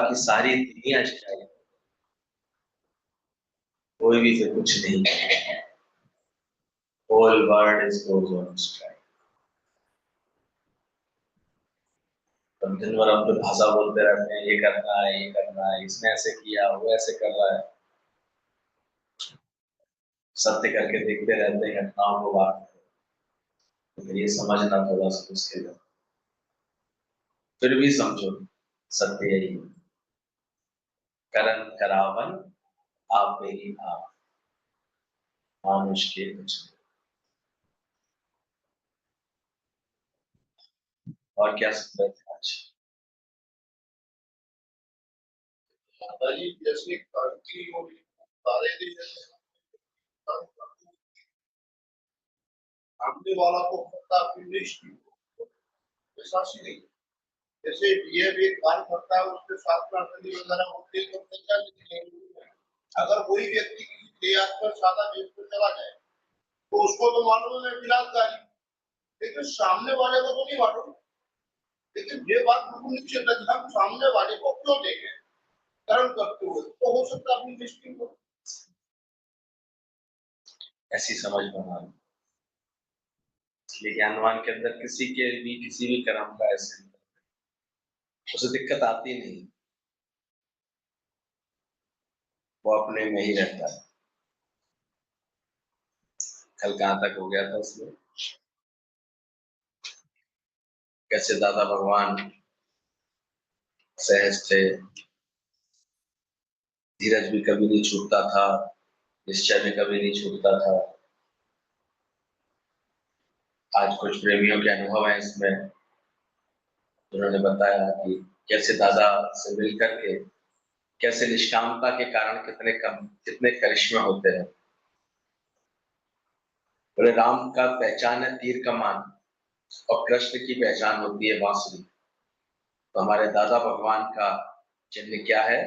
बाकी सारी दुनिया चाहिए, कोई भी फिर कुछ नहीं है। Whole world is goes on strike. हम दिन भर हम तो भाषा बोलते रहते हैं, ये करना है, ये करना है, इसने ऐसे किया, वो ऐसे कर रहा है, सत्य करके देखते रहते हैं घटनाओं को बात। तो ये समझना थोड़ा सा मुश्किल है, फिर भी समझो सत्य यही है, करन करावन आप ही आप, मानुष के कुछ नहीं। और क्या सुन रहे थे आज? दादाजी जैसे क्रांति और सारे देश सामने वाला को पता विश्वासी नहीं, जैसे ये भी कार्य करता है उसके साथ प्रार्थना वगैरह होती है तो क्या लिखेंगे? अगर कोई व्यक्ति किसी प्रयास पर सादा देश पर चला जाए तो उसको तो मालूम है विनाशकारी, लेकिन सामने वाले को तो नहीं मालूम। लेकिन ये बात बिल्कुल निश्चित है कि हम सामने वाले को क्यों देखें कर्म करते हुए, तो हो सकता है अपनी दृष्टि को ऐसी समझ बना लो, इसलिए ज्ञानवान के अंदर किसी के भी किसी भी कर्म का ऐसे उसे दिक्कत आती नहीं, वो अपने में ही रहता है। कल कहाँ तक हो गया था उसमें, कैसे दादा भगवान सहज थे, धीरज भी कभी नहीं छूटता था, निश्चय भी कभी नहीं छूटता था। आज कुछ प्रेमियों के अनुभव है इसमें, उन्होंने बताया कि कैसे दादा से मिलकर के कैसे निष्कामता के कारण कितने करिश्मे होते हैं। बोले राम का पहचान है तीर कमान और कृष्ण की पहचान होती है बांसुरी। तो हमारे दादा भगवान का चिन्ह क्या है?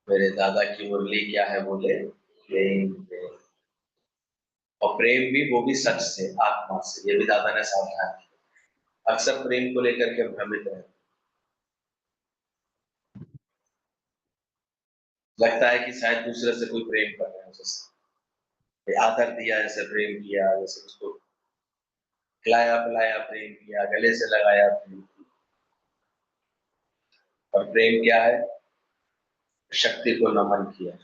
मेरे दादा की मुरली क्या है? बोले प्रेम। और प्रेम भी वो भी सच से, आत्मा से, ये भी दादा ने सावधान किया। अक्सर प्रेम को लेकर के भ्रमित रहते, लगता है कि शायद दूसरे से कोई प्रेम कर रहे हैं, उससे आदर दिया, जैसे प्रेम किया, जैसे उसको खिलाया पिलाया प्रेम किया, गले से लगाया प्रेम किया। और प्रेम क्या है? शक्ति को नमन किया।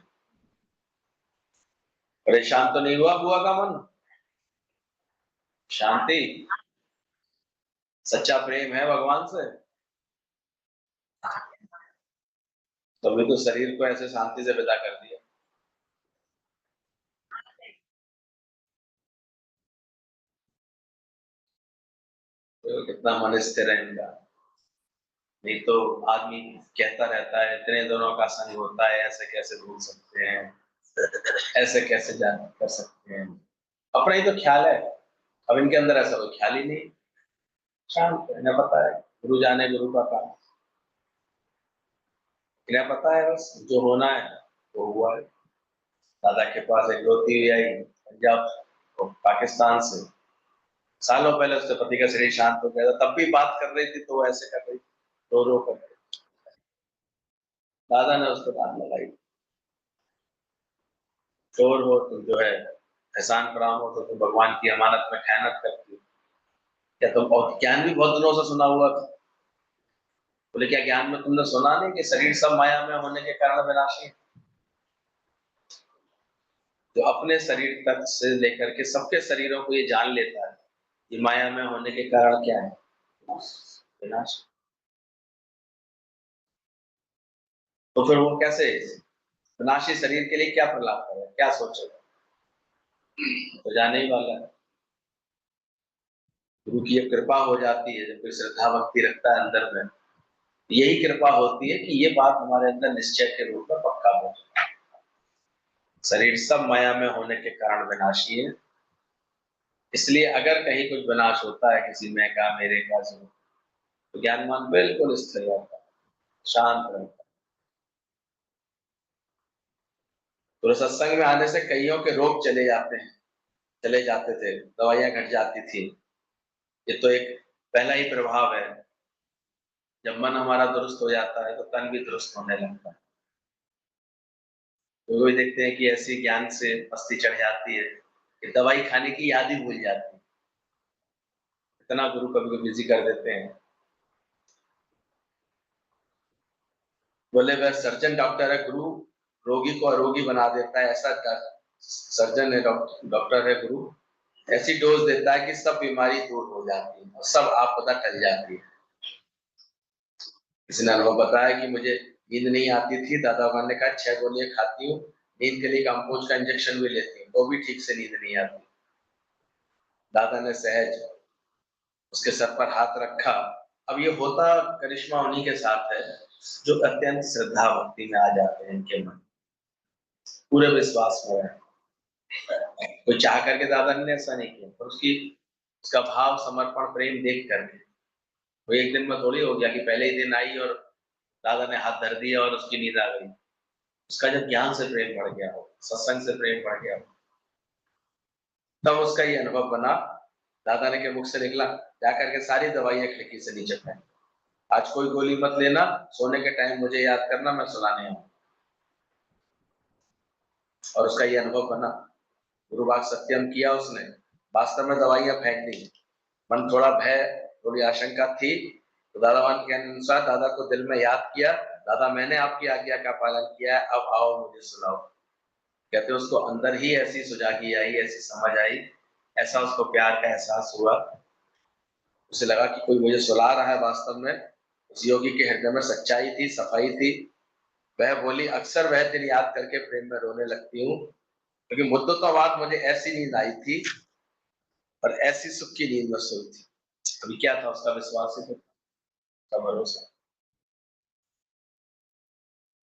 परेशान तो नहीं हुआ बुआ का मन? शांति, सच्चा प्रेम है भगवान से, तभी तो शरीर को ऐसे शांति से विदा कर दिया। तो कितना मन स्थिर है इनका। नहीं तो आदमी कहता रहता है इतने दोनों का संग होता है, ऐसे कैसे भूल सकते हैं, ऐसे कैसे जान कर सकते हैं। अपना ही तो ख्याल है, अब इनके अंदर ऐसा कोई ख्याल ही नहीं, शांत है। इन्हें पता है गुरु जाने गुरु का काम, इन्हें पता है बस जो होना है वो हुआ है। दादा के पास एक रोती हुई आई पंजाब पाकिस्तान से, सालों पहले उसके पति का शरीर शांत हो गया था, तब भी बात कर रही थी तो वो ऐसे कर रही थी, रो रो कर। दादा ने उसको बात लगाई, चोर हो तुम, जो है एहसान फराम हो तो तुम भगवान की अमानत में खयानत करती हो। क्या तुम, और ज्ञान भी बहुत दिनों से सुना हुआ था। बोले क्या ज्ञान में तुमने सुना नहीं कि शरीर सब माया में होने के कारण विनाशी है? जो अपने शरीर तक से लेकर के सबके शरीरों को ये जान लेता है, ये माया में होने के कारण क्या है? विनाश। तो फिर वो कैसे विनाशी शरीर के लिए क्या प्रलाप करे, क्या सोचेगा? तो जाने ही वाला है। गुरु की ये कृपा हो जाती है, जब कोई श्रद्धा भक्ति रखता है अंदर में, यही कृपा होती है कि ये बात हमारे अंदर निश्चय के रूप में पक्का हो जाए। शरीर सब माया में होने के कारण विनाशी है, इसलिए अगर कहीं कुछ विनाश होता है किसी मैं का मेरे का तो ज्ञानवान बिल्कुल स्थिर रहता है, शांत रहता है। तो सत्संग में आने से कईयों के रोग चले जाते हैं, चले जाते थे, दवाइयां घट जाती थी। ये तो एक पहला ही प्रभाव है। जब मन हमारा दुरुस्त हो जाता है तो तन भी दुरुस्त होने लगता है। तो वही देखते हैं कि ऐसी ज्ञान से मस्ती चढ़ जाती है कि दवाई खाने की याद ही भूल जाती है। इतना गुरु कभी कभी बिजी कर देते हैं। बोले वह सर्जन डॉक्टर है, गुरु रोगी को अरोगी बना देता है। ऐसा सर्जन है, डॉक्टर है गुरु, ऐसी डोज देता है कि सब बीमारी दूर हो जाती है और सब आपदा टल जाती है। किसी ने अनुभव बताया कि मुझे नींद नहीं आती थी, दादा भगवान ने कहा 6 गोलियां खाती हूँ, नींद के लिए कंपोज का इंजेक्शन भी लेती हूँ, तो भी ठीक से नींद नहीं आती। दादा ने सहज उसके सर पर हाथ रखा। अब ये होता करिश्मा उन्हीं के साथ है जो अत्यंत श्रद्धा भक्ति में आ जाते हैं, इनके मन पूरे विश्वास में है। कोई चाह करके दादा ने ऐसा नहीं किया, पर उसका भाव, समर्पण, प्रेम देख करके वो एक दिन में थोड़ी हो गया कि पहले ही दिन आई और दादा ने हाथ धर दिया और उसकी नींद आ गई। उसका जब ज्ञान से प्रेम बढ़ गया हो, सत्संग से प्रेम बढ़ गया हो, तब उसका ये अनुभव बना। दादा ने के मुख से निकला, जाकर के सारी दवाइयां खिड़की से नीचे फेंक, आज कोई गोली मत लेना, सोने के टाइम मुझे याद करना, मैं सुलाने आऊं। और उसका ये अनुभव बना, गुरु वाक सत्यम किया उसने, वास्तव में दवाइयां फेंक दी। मन थोड़ा भय, थोड़ी आशंका थी, तो दादावान के अनुसार दादा को दिल में याद किया, दादा मैंने आपकी आज्ञा का पालन किया है, अब आओ मुझे सुनाओ। कहते उसको अंदर ही ऐसी सुजागी आई, ऐसी समझ आई, ऐसा उसको प्यार का एहसास हुआ, उसे लगा कि कोई मुझे सुला रहा है। वास्तव में उस योगी के हृदय में सच्चाई थी, सफाई थी। वह बोली, अक्सर वह दिन याद करके प्रेम में रोने लगती हूँ, क्योंकि मुद्दतों बाद मुझे ऐसी नींद आई थी और ऐसी सुख की नींद में सोई थी। अभी क्या था, उसका विश्वास ही था, भरोसा।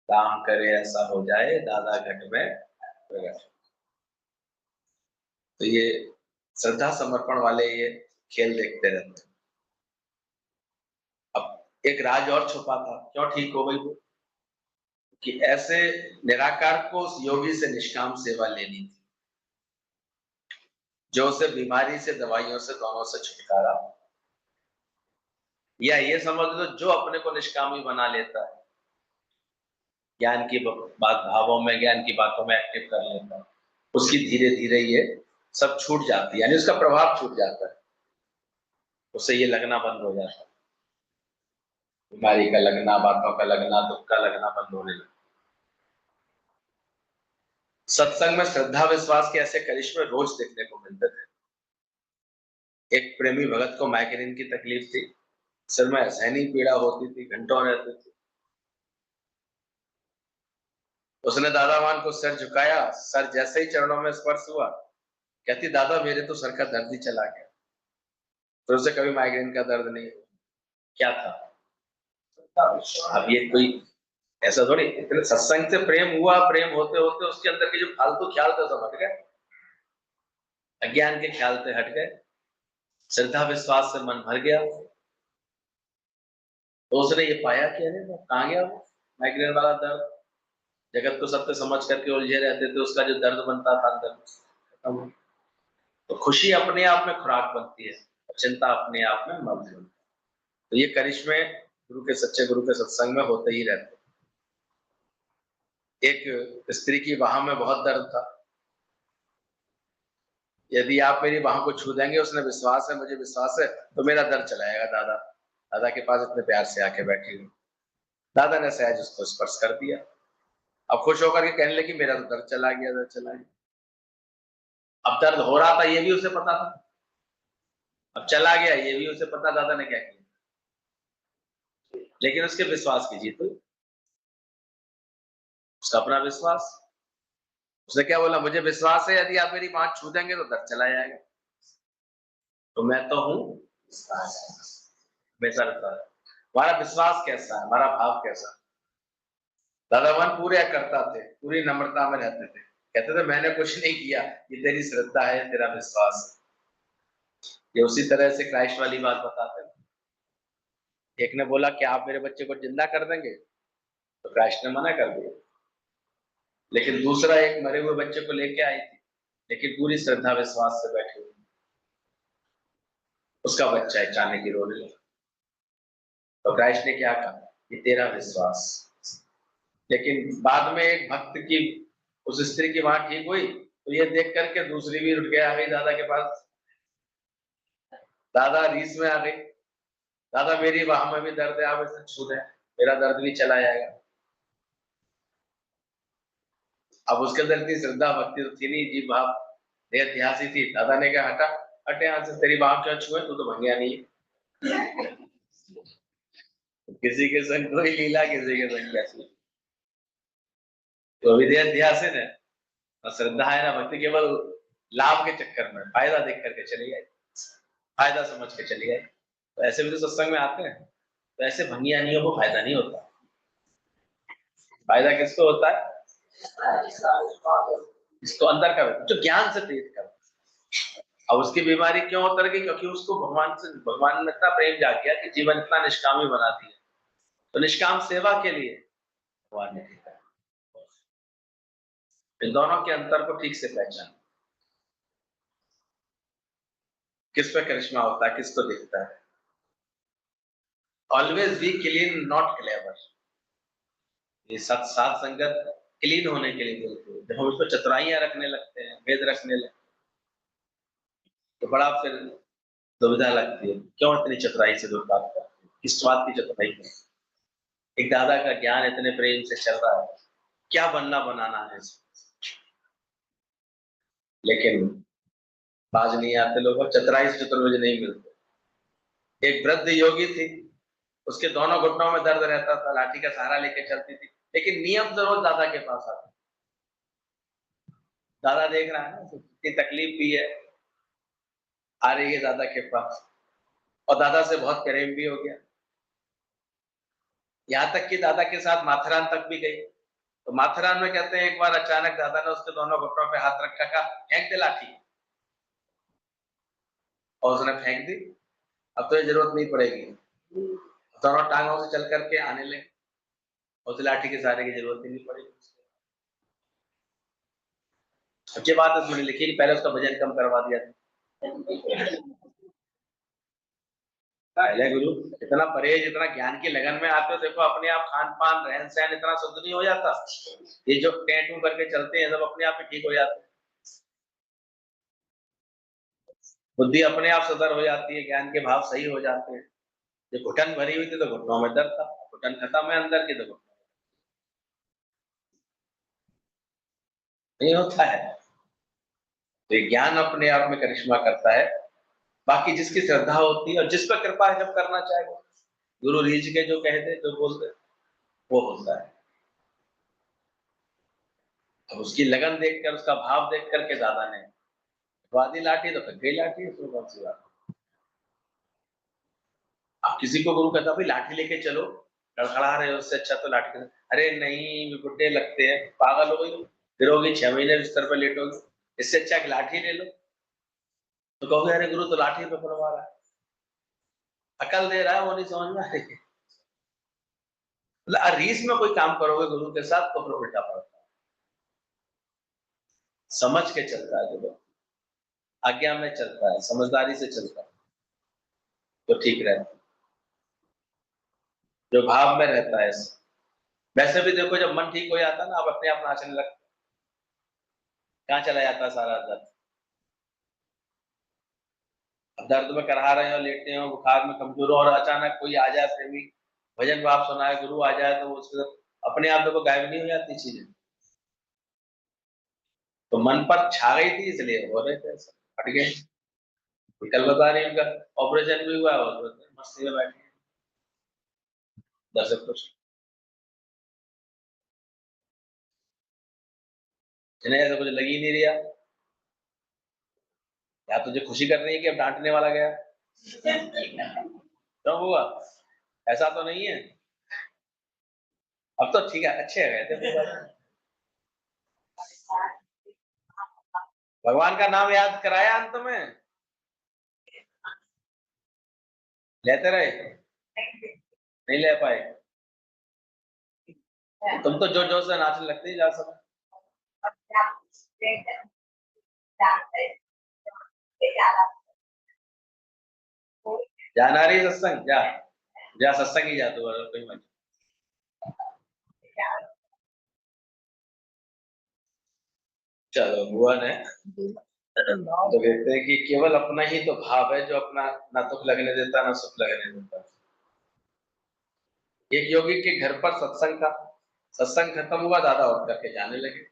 काम करे ऐसा हो जाए, दादा घट में प्रगट। तो ये श्रद्धा समर्पण वाले ये खेल देखते रहते हैं। अब एक राज और छुपा था, क्यों ठीक हो गई वो, कि ऐसे निराकार को उस योगी से निष्काम सेवा लेनी थी, जो उसे बीमारी से, दवाइयों से, दोनों से छुटकारा, या ये समझ लो जो अपने को निष्कामी बना लेता है, ज्ञान की बात भावों में, ज्ञान की बातों में एक्टिव कर लेता है, उसकी धीरे धीरे ये सब छूट जाती है, यानी उसका प्रभाव छूट जाता है, उससे ये लगना बंद हो जाता है, बीमारी का लगना, बातों का लगना, दुख का लगना बंद होने लगता। सत्संग में श्रद्धा विश्वास के ऐसे करिश्मे रोज देखने को मिलते थे। एक प्रेमी भगत को माइग्रेन की तकलीफ थी, सिर में असहनीय पीड़ा होती थी, घंटों रहती थी। उसने दादावान को सर झुकाया, सर जैसे ही चरणों में स्पर्श हुआ, कहती दादा मेरे तो सर का दर्द ही चला गया, फिर उसे कभी माइग्रेन का दर्द नहीं। क्या था, अब ये कोई ऐसा थोड़ी, इतने सत्संग से प्रेम हुआ, प्रेम होते होते उसके अंदर के जो फालतू ख्याल थे सब हट गए, अज्ञान के ख्याल थे हट गए, श्रद्धा विश्वास से मन भर गया। तो उसने ये पाया कि अरे वो कहाँ गया, वो माइग्रेन वाला दर्द, जगत को सत्य समझ करके उलझे रहते थे, उसका जो दर्द बनता था अंदर खत्म। तो खुशी अपने आप में खुराक बनती है, चिंता अपने आप में मर्ज बनती है। तो ये करिश्मे गुरु के, सच्चे गुरु के सत्संग में होते ही रहते। एक स्त्री की बाह में बहुत दर्द था, यदि आप मेरी बाह को छू देंगे, उसने विश्वास है, मुझे विश्वास है, तो मेरा दर्द चला जाएगा। दादा दादा के पास इतने प्यार से आके बैठी हुई, दादा ने सहज उसको स्पर्श कर दिया। अब खुश होकर के कहने लगी मेरा तो दर्द चला गया, दर्द चला गया। अब दर्द हो रहा था ये भी उसे पता था, अब चला गया ये भी उसे पता, दादा ने क्या किया, लेकिन उसके विश्वास की जीत हुई, उसका अपना विश्वास। उसने क्या बोला, मुझे विश्वास है यदि आप मेरी बात छू देंगे तो दर्द चला जाएगा, तो मैं तो हूं बेसरता। हमारा विश्वास कैसा है, हमारा भाव कैसा है। दादावान पूरे करता थे, पूरी नम्रता में रहते थे, कहते थे मैंने कुछ नहीं किया, ये तेरी श्रद्धा है, तेरा विश्वास है। ये उसी तरह से क्राइस्ट वाली बात बताते हैं। एक ने बोला कि आप मेरे बच्चे को जिंदा कर देंगे, तो क्राइस्ट ने मना कर दिया। लेकिन दूसरा एक मरे हुए बच्चे को लेके आई थी, लेकिन पूरी श्रद्धा विश्वास से बैठी हुई, उसका बच्चा अचानक ही रोने लगा। तो क्राइस्ट ने क्या कहा, ये तेरा विश्वास। लेकिन बाद में एक भक्त की, उस स्त्री की वहां ठीक हुई, तो ये देख करके दूसरी भी उठ के आ गई दादा के पास। दादा रीस में आ गई, दादा मेरी वहां में भी दर्द है, आप इसे छू दें, मेरा दर्द भी चला जाएगा। अब उसके अंदर इतनी श्रद्धा भक्ति तो थी नहीं, जी भाव ध्यासी थी। दादा ने कहा हटा, हटे यहाँ से, तेरी बाप क्यों छुए, तू तो भंगिया नहीं है। किसी के संग कोई लीला, किसी के संग कैसी। तो विधेय ध्यासी है और श्रद्धा है ना भक्ति, केवल लाभ के चक्कर में फायदा देख करके चली गई, फायदा समझ के चली गई। तो ऐसे भी तो सत्संग में आते हैं, तो ऐसे भंगियानियों को फायदा नहीं होता। फायदा किसको होता है, इसको अंदर का जो ज्ञान से प्रेरित कर। अब उसकी बीमारी क्यों उतर गई, क्योंकि उसको भगवान में इतना प्रेम जाग गया कि जीवन इतना निष्कामी बना दिया। तो निष्काम सेवा के लिए भगवान ने किया। इन दोनों के अंतर को ठीक से पहचान, किस पे करिश्मा होता है, किसको दिखता है। Always be clean not clever. ये सात संगत क्लीन होने के लिए बोलते हैं। जब हम उसको चतुराइयां रखने लगते हैं, वेद रखने लगते हैं, तो बड़ा फिर दुविधा लगती है, क्यों इतनी चतुराई से दूर बात करते हैं, किस बात की चतुराई है। एक दादा का ज्ञान इतने प्रेम से चल रहा है, क्या बनना बनाना है इसमें। लेकिन बाज नहीं आते लोग, चतुराई से चतुर्भुज नहीं मिलते। एक वृद्ध योगी थी, उसके दोनों घुटनों में दर्द रहता था, लाठी का सहारा लेके चलती थी, लेकिन नियम से रोज दादा के पास आती। दादा देख रहा है ना कितनी तकलीफ भी है, आ रही है दादा के पास, और दादा से बहुत प्रेम भी हो गया। यहाँ तक कि दादा के साथ माथेरान तक भी गई। तो माथेरान में कहते हैं एक बार अचानक दादा ने उसके दोनों घुटनों पे हाथ रखा, कहा फेंक दे लाठी, और उसने फेंक दी। अब तो ये जरूरत नहीं पड़ेगी, दोनों टांगों से चल करके आने लगे, उस लाठी के सहारे की जरूरत ही नहीं पड़ेगी। अच्छी बात है, उसमें लिखी कि पहले उसका वजन कम करवा दिया था। पहले गुरु इतना परहेज, इतना ज्ञान की लगन में आते हो, देखो अपने आप खान पान रहन सहन इतना शुद्ध नहीं हो जाता। ये जो टैटू करके चलते हैं सब अपने आप ही ठीक हो जाते हैं, बुद्धि अपने आप सदर हो जाती है, ज्ञान के भाव सही हो जाते हैं। जो घुटन भरी हुई थी तो घुटनों में दर्द था, घुटन खत्म है अंदर की तो घुटनों नहीं होता है। तो ये ज्ञान अपने आप में करिश्मा करता है। बाकी जिसकी श्रद्धा होती है और जिस पर कृपा है, जब करना चाहे गुरु रीझ के जो कहते जो बोलते वो होता है। अब उसकी लगन देखकर, उसका भाव देख करके दादा ने वादी लाठी तो फिर गई लाठी, उसमें कौन सी बात। आप किसी को गुरु कहता भाई लाठी लेके चलो, लड़खड़ा रहे हो, उससे अच्छा तो लाठी, अरे नहीं बुड्ढे लगते हैं, पागल हो गई, फिरोगी 6 महीने बिस्तर पर लेटोगे, इससे अच्छा कि लाठी ले लो। तो कहोगे अरे गुरु तो लाठी पे पड़वा रहा है, अकल दे रहा है, वो नहीं समझ में आ रही है। मतलब रीस में कोई काम करोगे गुरु के साथ तो फिर उल्टा पड़ता है। समझ के चलता है जो आज्ञा में चलता है, समझदारी से चलता है, तो ठीक रहता है, जो भाव में रहता है। वैसे भी देखो जब मन ठीक हो जाता है ना, आप अपने आप नाचने लगते, कहाँ चला जाता है सारा दर्द। अब दर्द में करहा रहे हो, लेटे हो, बुखार में कमजोर हो, और अचानक कोई आ जाए प्रेमी, भजन भाव सुनाए, गुरु आ जाए, तो उसके अपने आप देखो गायब नहीं हो जाती चीजें। तो मन पर छा गई थी इसलिए हो रहे थे ऐसा, हट गए। कल बता रही उनका ऑपरेशन भी हुआ है, और मस्ती में बैठे हैं, दर्शक कुछ जिन्हें ऐसा कुछ लग ही नहीं रहा, या तुझे खुशी कर रही है कि अब डांटने वाला गया। क्यों हुआ, ऐसा तो नहीं है, अब तो ठीक है, अच्छे गए थे। भगवान का नाम याद कराया अंत में, लेते रहे, नहीं ले पाए। तुम तो जोर जोर से नाचने लगते ही जा सब। जाना रही सत्संग जा, जा सत्संग ही जा तू, और कोई मत। चलो भुवन है, तो कहते हैं कि केवल अपना ही तो भाव है जो अपना ना दुख लगने देता ना सुख लगने देता। एक योगी के घर पर सत्संग था, सत्संग खत्म हुआ, दादा उठ करके जाने लगे।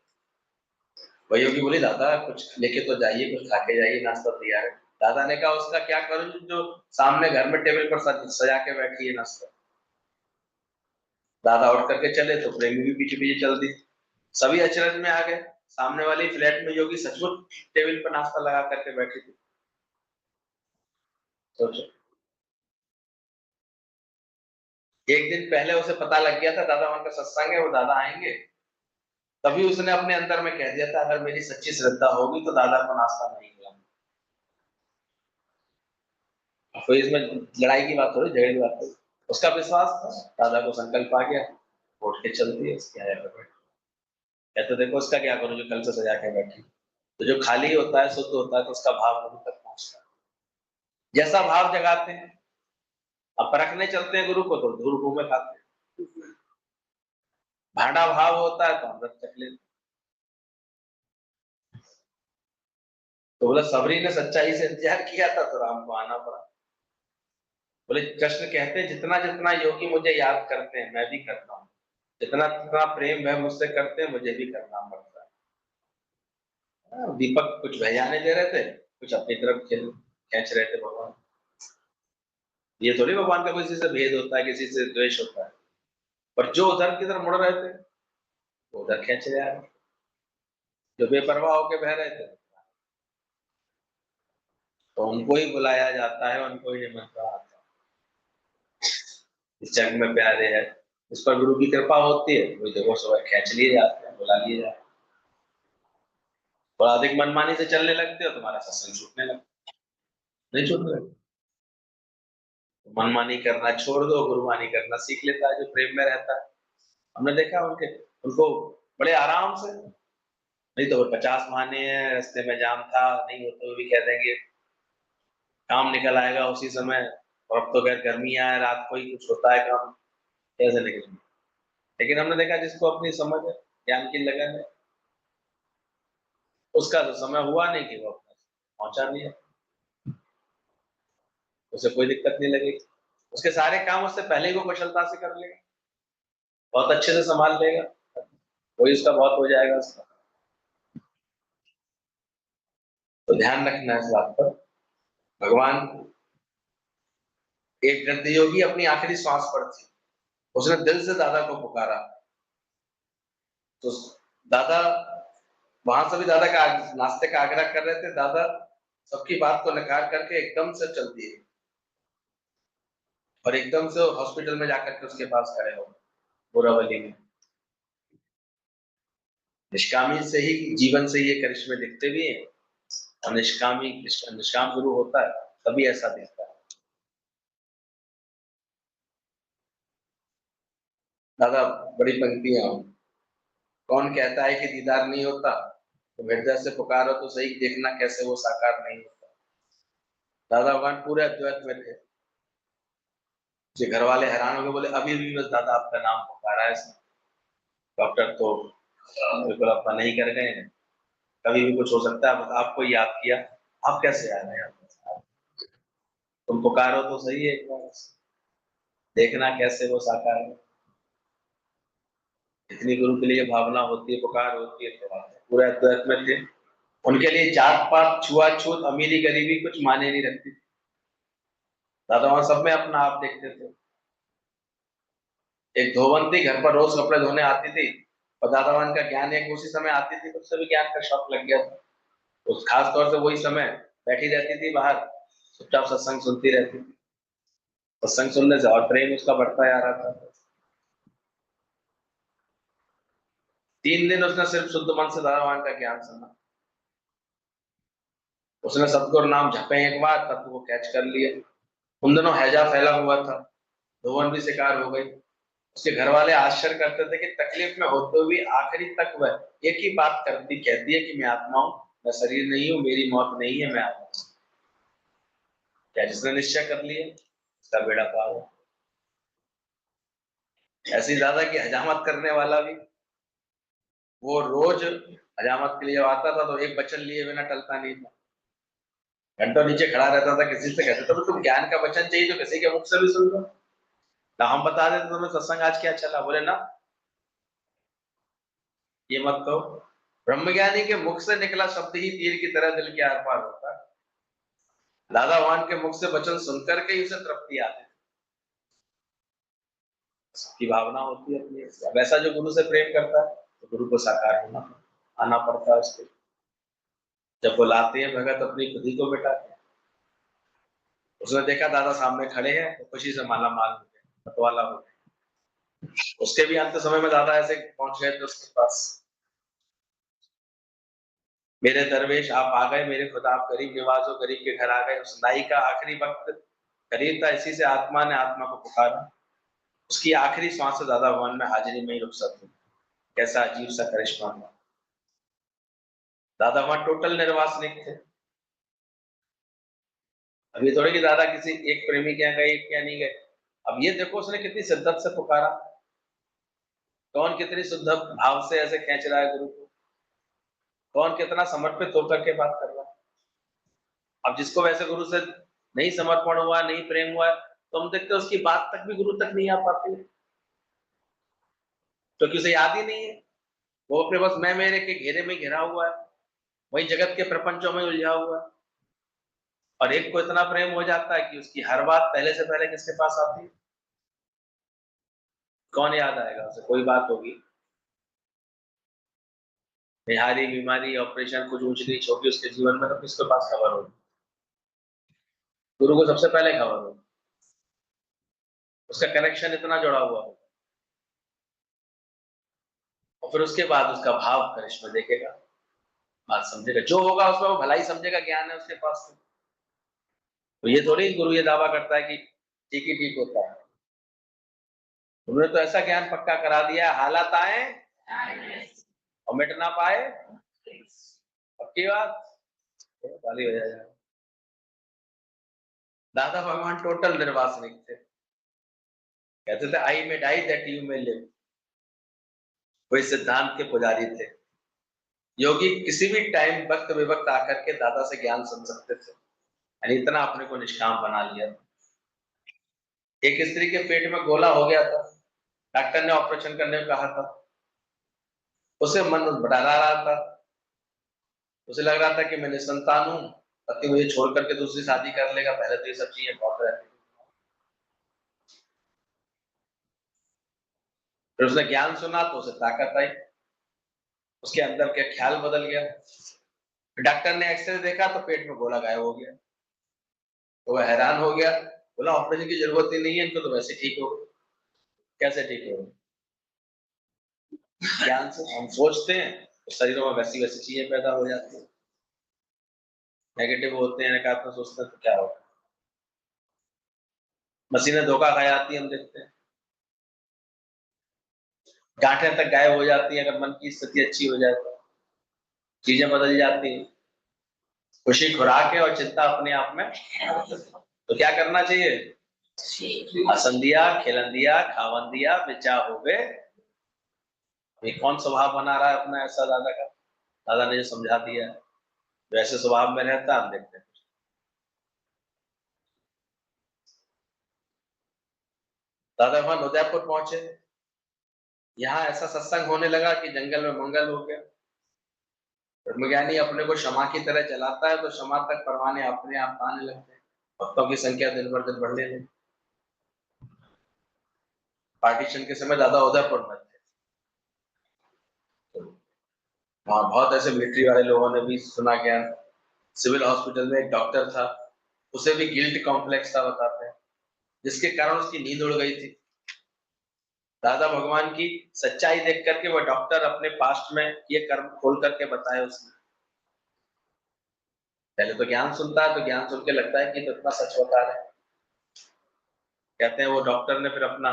वही योगी बोली, दादा कुछ लेके तो जाइए, कुछ खा के जाइए, नाश्ता तैयार है। दादा ने कहा, उसका क्या करूं जो सामने घर में टेबल पर सजा के बैठी है नाश्ता। दादा उठ करके चले तो प्रेमी भी पीछे पीछे चल दी। सभी अचरज में आ गए, सामने वाली फ्लैट में योगी सचमुच टेबल पर नाश्ता लगा करके बैठी थी। सोचो, एक दिन पहले उसे पता लग गया था दादा वहां का सत्संग है, वो दादा आएंगे। तभी उसने अपने अंदर में कह दिया था, अगर मेरी सच्ची श्रद्धा होगी तो दादा को नाश्ता नहीं खिलाऊंगा। तो इसमें लड़ाई की बात थोड़ी, झगड़े की बात थोड़ी। उसका विश्वास था, दादा को संकल्प आ गया, उठ के चलती है उसकी आया पर। या तो देखो उसका क्या करो जो कल से सजा के बैठी। तो जो खाली होता है, शुद्ध होता है, तो उसका भाव गुरु तक पहुंचता है। जैसा भाव जगाते हैं, अब परखने चलते हैं गुरु को तो धूल घूमे खाते हैं। भाड़ा भाव होता है तो अमृत चख लेते। तो बोला सबरी ने सच्चाई से इंतजार किया था तो राम को आना पड़ा। बोले कृष्ण कहते हैं, जितना जितना योगी मुझे याद करते हैं मैं भी करता हूँ, जितना जितना प्रेम है मुझसे करते हैं मुझे भी करना पड़ता है। दीपक कुछ भैयाने दे रहे थे, कुछ अपनी तरफ खींच रहे थे भगवान। ये थोड़ी भगवान का किसी से भेद होता है, किसी से द्वेष होता है। पर जो उधर की तरफ मुड़ रहे थे वो उधर खींच रहे हैं, जो बेपरवाह होके बह रहे थे तो उनको ही बुलाया जाता है, उनको ही निमंत्रण आता है। इस जग में प्यारे है, उस पर गुरु की कृपा होती है, वही देखो सुबह खींच लिए जाते हैं, बुला लिए जाते हैं। और अधिक मनमानी से चलने लगते हो तुम्हारा सत्संग छूटने लगता है। नहीं छूटने लगता, मनमानी करना छोड़ दो, गुरुमानी करना सीख लेता है जो प्रेम में रहता है। हमने देखा उनके उनको बड़े आराम से, नहीं तो 50 बहाने हैं, रास्ते में जाम था, नहीं होते हुए भी कह देंगे, काम निकल आएगा उसी समय। और अब तो खैर गर्मियां है, रात को ही कुछ होता है काम, कैसे निकलेंगे। लेकिन हमने देखा जिसको अपनी समझ है, ज्ञान की लगन है, उसका तो समय हुआ नहीं कि वो अपना पहुंचा नहीं है, उसे कोई दिक्कत नहीं लगेगी। उसके सारे काम उससे पहले ही वो कुशलता से कर लेगा, बहुत अच्छे से संभाल लेगा, वही उसका बहुत हो जाएगा उसका। तो ध्यान रखना है इस बात पर। भगवान, एक वृद्ध योगी अपनी आखिरी श्वास पर थी, उसने दिल से दादा को पुकारा। तो दादा, वहां से भी दादा का नाश्ते का आग्रह कर रहे थे, दादा सबकी बात को नकार करके एकदम से चल दिए और एकदम से हॉस्पिटल में जाकर के उसके पास खड़े हो, बोरावली में। निष्कामी से ही, जीवन से ये करिश्मे दिखते भी हैं, और निष्काम गुरु होता है तभी ऐसा दिखता है। दादा, बड़ी पंक्तियां, कौन कहता है कि दीदार नहीं होता, तो हृदय से पुकारो तो सही, देखना कैसे वो साकार नहीं होता। दादा भगवान पूरे अद्वैत में थे। जो घर वाले हैरान हो गए, बोले अभी भी बस दादा आपका नाम पुकारा है। डॉक्टर तो बिल्कुल अपना नहीं कर गए हैं, कभी भी कुछ हो सकता है, बस आपको याद किया, आप कैसे आ रहे हैं, तुम पुकारो तो सही है एक बार, देखना कैसे वो साकार है। इतनी गुरु के लिए भावना होती है, पुकार होती है, तो पूरे अद्वैत में थे। उनके लिए जात पात छुआछूत अमीरी गरीबी कुछ माने नहीं रखती। दादा वहां सब में अपना आप देखते थे। एक धोबंती घर पर रोज कपड़े धोने आती थी, और दादा वहां का ज्ञान एक उसी समय आती थी, उससे भी ज्ञान का शौक लग गया था। उस खास तौर से वही समय बैठी रहती थी बाहर, चुपचाप सत्संग सुनती रहती थी। सत्संग सुनने से और प्रेम उसका बढ़ता जा रहा था। 3 दिन उसने सिर्फ शुद्ध मन से दादा वहां का ज्ञान सुना। उसने सतगुरु नाम जपे एक बार, तब वो कैच कर लिया। उन दिनों हैजा फैला हुआ था, धोवन भी शिकार हो गई। उसके घर वाले आश्चर्य करते थे कि तकलीफ में होते हुए आखिरी तक वह एक ही बात करती, कहती है कि मैं आत्मा हूं, मैं शरीर नहीं हूं, मेरी मौत नहीं है, मैं आत्मा हूं। क्या जिसने निश्चय कर लिया उसका बेड़ा पार हो। ऐसी दादा की हजामत करने वाला भी, वो रोज हजामत के लिए आता था तो एक वचन लिए बिना टलता नहीं था, घंटों नीचे खड़ा रहता था। किसी से कहते तो तुम ज्ञान का वचन चाहिए तो किसी के मुख से भी सुन लो, ना हम बता देते तुम्हें सत्संग आज क्या चला, बोले ना ये मत कहो। ब्रह्मज्ञानी के मुख से निकला शब्द ही तीर की तरह दिल के आर पार होता है। दादा भगवान के मुख से वचन सुनकर के ही उसे तृप्ति आती है, सबकी भावना होती है अपनी। वैसा जो गुरु से प्रेम करता है तो गुरु को साकार होना आना पड़ता है उसके। जब बुलाते हैं भगत अपनी खुदी को बिठाते हैं। उसने देखा दादा सामने खड़े हैं तो खुशी से माला माल हो गए, मतवाला हो गए। उसके भी अंत समय में दादा ऐसे पहुंच गए थे उसके पास, मेरे दरवेश आप आ गए, मेरे खुदा आप गरीब निवाजो, गरीब के घर आ गए। उस नाई का आखिरी वक्त करीब था, इसी से आत्मा ने आत्मा को पुकारा। उसकी आखिरी सांस से दादा भगवान में हाजिरी में ही रुखसत हुई। कैसा अजीब सा करिश्मा था। दादा वहां टोटल निर्वासनिक थे। अभी थोड़ी कि दादा किसी एक प्रेमी के यहाँ गए, क्या नहीं गए। अब ये देखो उसने कितनी शिद्दत से पुकारा, कौन कितनी शुद्ध भाव से ऐसे खींच रहा है गुरु को, कौन कितना समर्पित होकर के बात कर रहा है। अब जिसको वैसे गुरु से नहीं समर्पण हुआ, नहीं प्रेम हुआ, तो हम देखते हैं उसकी बात तक भी गुरु तक नहीं आ पाती, क्योंकि उसे याद ही नहीं है। वो अपने बस मैं मेरे के घेरे में घिरा हुआ है, वही जगत के प्रपंचों में उलझा हुआ है। और एक को इतना प्रेम हो जाता है कि उसकी हर बात पहले से पहले किसके पास आती है, कौन याद आएगा उसे। कोई बात होगी, बिहारी बीमारी ऑपरेशन कुछ ऊंच नीच होगी उसके जीवन में, तो किसके पास खबर होगी, गुरु को सबसे पहले खबर होगी। उसका कनेक्शन इतना जुड़ा हुआ होगा, और फिर उसके बाद उसका भाव करिश्मा देखेगा, बात समझेगा, जो होगा उसमें वो भलाई समझेगा, ज्ञान है उसके पास। तो ये थोड़ी गुरु ये दावा करता है कि ठीक ही ठीक होता है। उन्होंने तो ऐसा ज्ञान पक्का करा दिया, हालात आए और मिट ना पाए, पक्की बात, वाली हो जाएगा। दादा भगवान टोटल निर्वासनिक थे। कहते थे आई में डाई दैट यू में लिव, वही सिद्धांत के पुजारी थे। योगी किसी भी टाइम वक्त विवक्त आकर के दादा से ज्ञान सुन सकते थे, यानी इतना अपने को निष्काम बना लिया। एक स्त्री के पेट में गोला हो गया था, डॉक्टर ने ऑपरेशन करने को कहा था, उसे मन बढ़ा रहा था, उसे लग रहा था कि मैं निसंतान हूं, पति मुझे छोड़ करके दूसरी शादी कर लेगा। पहले तो ये सब चीजें बहुत रहती, फिर उसने ज्ञान सुना तो उसे ताकत आई, उसके अंदर का ख्याल बदल गया। डॉक्टर ने एक्सरे देखा तो पेट में गोला गायब हो गया, तो वह हैरान हो गया, बोला ऑपरेशन की जरूरत ही नहीं है, इनको तो वैसे ठीक हो गए। कैसे ठीक हो गए? ज्ञान से। हम सोचते हैं तो शरीरों में वैसी वैसी चीजें पैदा हो जाती है, नेगेटिव होते हैं, नकारात्मक सोचते हैं तो क्या होगा। मशीनें धोखा खा जाती है, हम देखते हैं, गांठें तक गायब हो जाती है अगर मन की स्थिति अच्छी हो जाए तो, चीजें बदल जाती हैं। खुशी खुराक है और चिंता अपने आप में, तो क्या करना चाहिए? असंदिया खेलंदिया खावंदिया बेचा हो गए। ये कौन स्वभाव बना रहा है अपना ऐसा दादा का? दादा ने जो समझा दिया है, वैसे स्वभाव में रहता, हम देखते हैं। दादा भगवान उदयपुर पहुंचे, यहाँ ऐसा सत्संग होने लगा कि जंगल में मंगल हो गया। ब्रह्मज्ञानी अपने को क्षमा की तरह चलाता है तो क्षमा तक परवाने अपने आप आने लगते हैं, भक्तों की संख्या दिन भर दिन बढ़ने लगी। पार्टीशन के समय दादा उदयपुर में थे, तो वहां बहुत ऐसे मिलिट्री वाले लोगों ने भी सुना ज्ञान। सिविल हॉस्पिटल में एक डॉक्टर था, उसे भी गिल्ट कॉम्प्लेक्स था बताते हैं, जिसके कारण उसकी नींद उड़ गई थी। दादा भगवान की सच्चाई देख करके वह डॉक्टर अपने पास्ट में ये कर्म खोल करके बताया उसने। पहले तो ज्ञान सुनता है तो ज्ञान सुन के लगता है कि तो इतना सच बता रहे हैं। कहते हैं वो डॉक्टर ने फिर अपना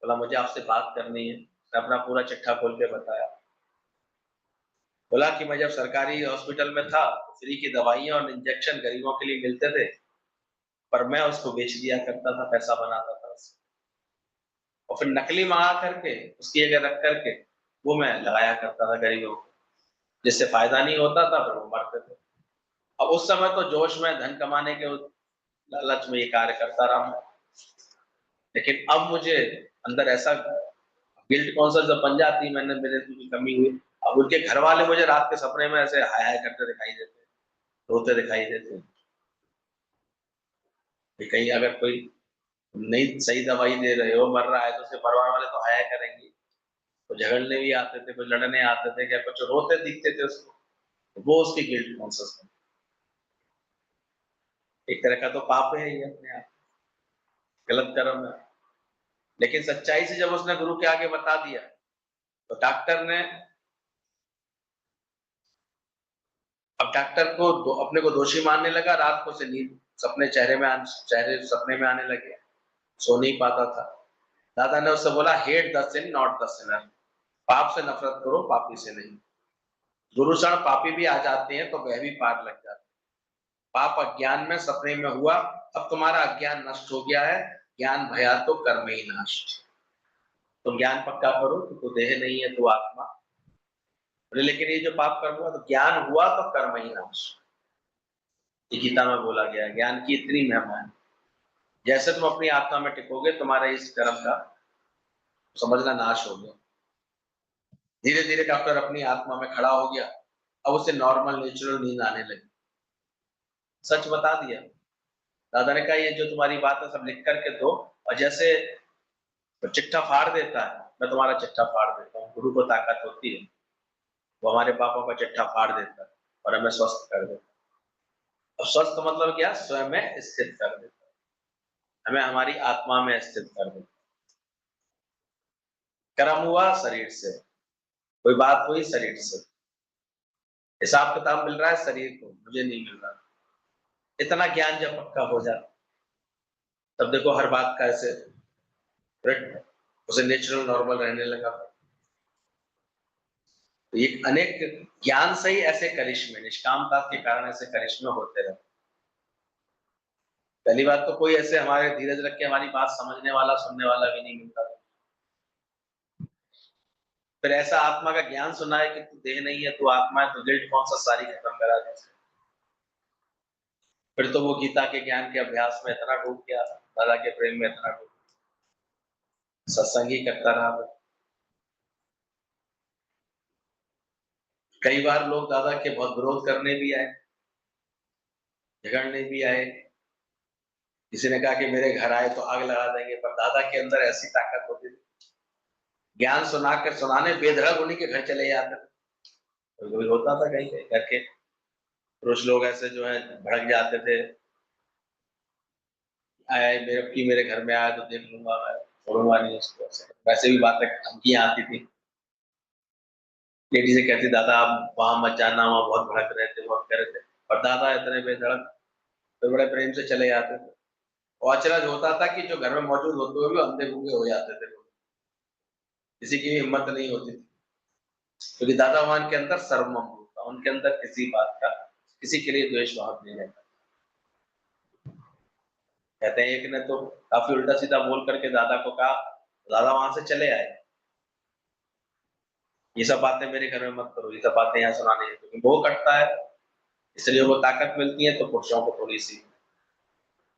बोला मुझे आपसे बात करनी है, अपना पूरा चिट्ठा खोल के बताया। बोला कि मैं जब सरकारी हॉस्पिटल में था फ्री की दवाइयां और इंजेक्शन गरीबों के लिए मिलते थे, पर मैं उसको बेच दिया करता था, पैसा बनाता था उससे। और फिर नकली मंगा करके उसकी जगह रख करके वो मैं लगाया करता था गरीबों को, जिससे फायदा नहीं होता था, फिर वो मरते थे। अब उस समय तो जोश में धन कमाने के लालच में ये कार्य करता रहा मैं, लेकिन अब मुझे अंदर ऐसा गिल्ट कॉन्शियस जब बन जाती, मैंने मेरे में कमी हुई। अब उनके घर वाले मुझे रात के सपने में ऐसे हाय हाय करते दिखाई देते, रोते दिखाई देते कि कहीं अगर कोई नहीं सही दवाई दे रहे हो, मर रहा है, तो उसके परिवार वाले तो हाय हाय करेंगे। तो झगड़ने भी आते थे, कुछ लड़ने आते थे, क्या कुछ रोते दिखते थे उसको, वो उसकी गिल्ट कॉन्शियस में एक तरह का तो पाप है ही अपने आप, गलत कर्म है। लेकिन सच्चाई से जब उसने गुरु के आगे बता दिया, तो डॉक्टर ने, अब डॉक्टर को अपने को दोषी मानने लगा। रात को से नींद सपने चेहरे सपने में आने लगे, सो नहीं पाता था। दादा ने उससे बोला, hate the sin not the sinner, पाप से नफरत करो, पापी से नहीं। गुरु क्षण पापी भी आ जाते हैं तो वह भी पार लग जाते हैं। पाप अज्ञान में सपने में हुआ, अब तुम्हारा अज्ञान नष्ट हो गया है, ज्ञान भया तो कर्म ही नाश। तुम ज्ञान पक्का करो कि तू देह नहीं है, तू आत्मा। बोले लेकिन ये जो पाप कर्म हुआ, तो ज्ञान हुआ तो कर्म ही नाश। ये गीता में बोला गया, ज्ञान की इतनी महिमा है। जैसे तुम अपनी आत्मा में टिकोगे, तुम्हारे इस कर्म का समझना नाश हो गया। धीरे धीरे डॉक्टर अपनी आत्मा में खड़ा हो गया, अब उसे नॉर्मल नेचुरल नींद आने लगी। सच बता दिया। दादा ने कहा, ये जो तुम्हारी बात है सब लिख करके दो, और जैसे चिट्ठा फाड़ देता है, मैं तुम्हारा चिट्ठा फाड़ देता हूँ। गुरु को ताकत होती है, वो हमारे पापों का चिट्ठा फाड़ देता है और हमें स्वस्थ कर देता है। और स्वस्थ मतलब क्या? स्वयं में स्थित कर देता है, हमें हमारी आत्मा में स्थित कर देता है। कर्म हुआ शरीर से, कोई बात हुई शरीर से, हिसाब किताब मिल रहा है शरीर को, मुझे नहीं मिल रहा। इतना ज्ञान जब पक्का हो जाता, तब देखो हर बात का ऐसे उसे नेचुरल नॉर्मल रहने लगा। तो ये अनेक ज्ञान से ही ऐसे करिश्मे, निष्कामता के कारण ऐसे करिश्मे होते रहते। पहली बात तो कोई ऐसे हमारे धीरज रख के हमारी बात समझने वाला, सुनने वाला भी नहीं मिलता। फिर ऐसा आत्मा का ज्ञान सुना है कि तू देह नहीं है, तू आत्मा है, तो गिल्ट कौन सा सारी खत्म करा दी। फिर तो वो गीता के ज्ञान के अभ्यास में इतना डूब गया, दादा के प्रेम में इतना डूब, सत्संग ही करता रहा। कई बार लोग दादा के बहुत विरोध करने भी आए, झगड़ने भी आए। किसी ने कहा कि मेरे घर आए तो आग लगा देंगे, पर दादा के अंदर ऐसी ताकत होती थी, ज्ञान सुनाने बेधड़क उन्हीं के घर चले जाते थे। कोई होता था कहीं कहीं करके, पुरुष लोग ऐसे जो है भड़क जाते थे, आए मेरे घर में आया तो देख लूंगा, मैं छोड़ूंगा नहीं उसको। वैसे भी बातें धमकियां आती थी, लेडी से कहती, दादा आप वहां मत जाना, वहां बहुत भड़क रहे थे, बहुत कर रहे थे। और दादा इतने बेधड़क, तो बड़े प्रेम से चले जाते थे। और अचरज होता था कि जो घर में मौजूद होते हुए भी अंधे गूंगे हो जाते थे, किसी की हिम्मत नहीं होती थी, क्योंकि दादा भगवान के अंदर सर्वमम था, उनके अंदर किसी बात का, किसी के लिए द्वेष भाव नहीं रहता। कहते हैं एक ने तो काफी उल्टा सीधा बोल करके दादा को कहा, दादा वहां से चले आए, ये सब बातें मेरे घर में मत करो, ये सब बातें यहाँ सुनानी है, क्योंकि वो कटता है, इसलिए वो ताकत मिलती है तो पुरुषों को थोड़ी सी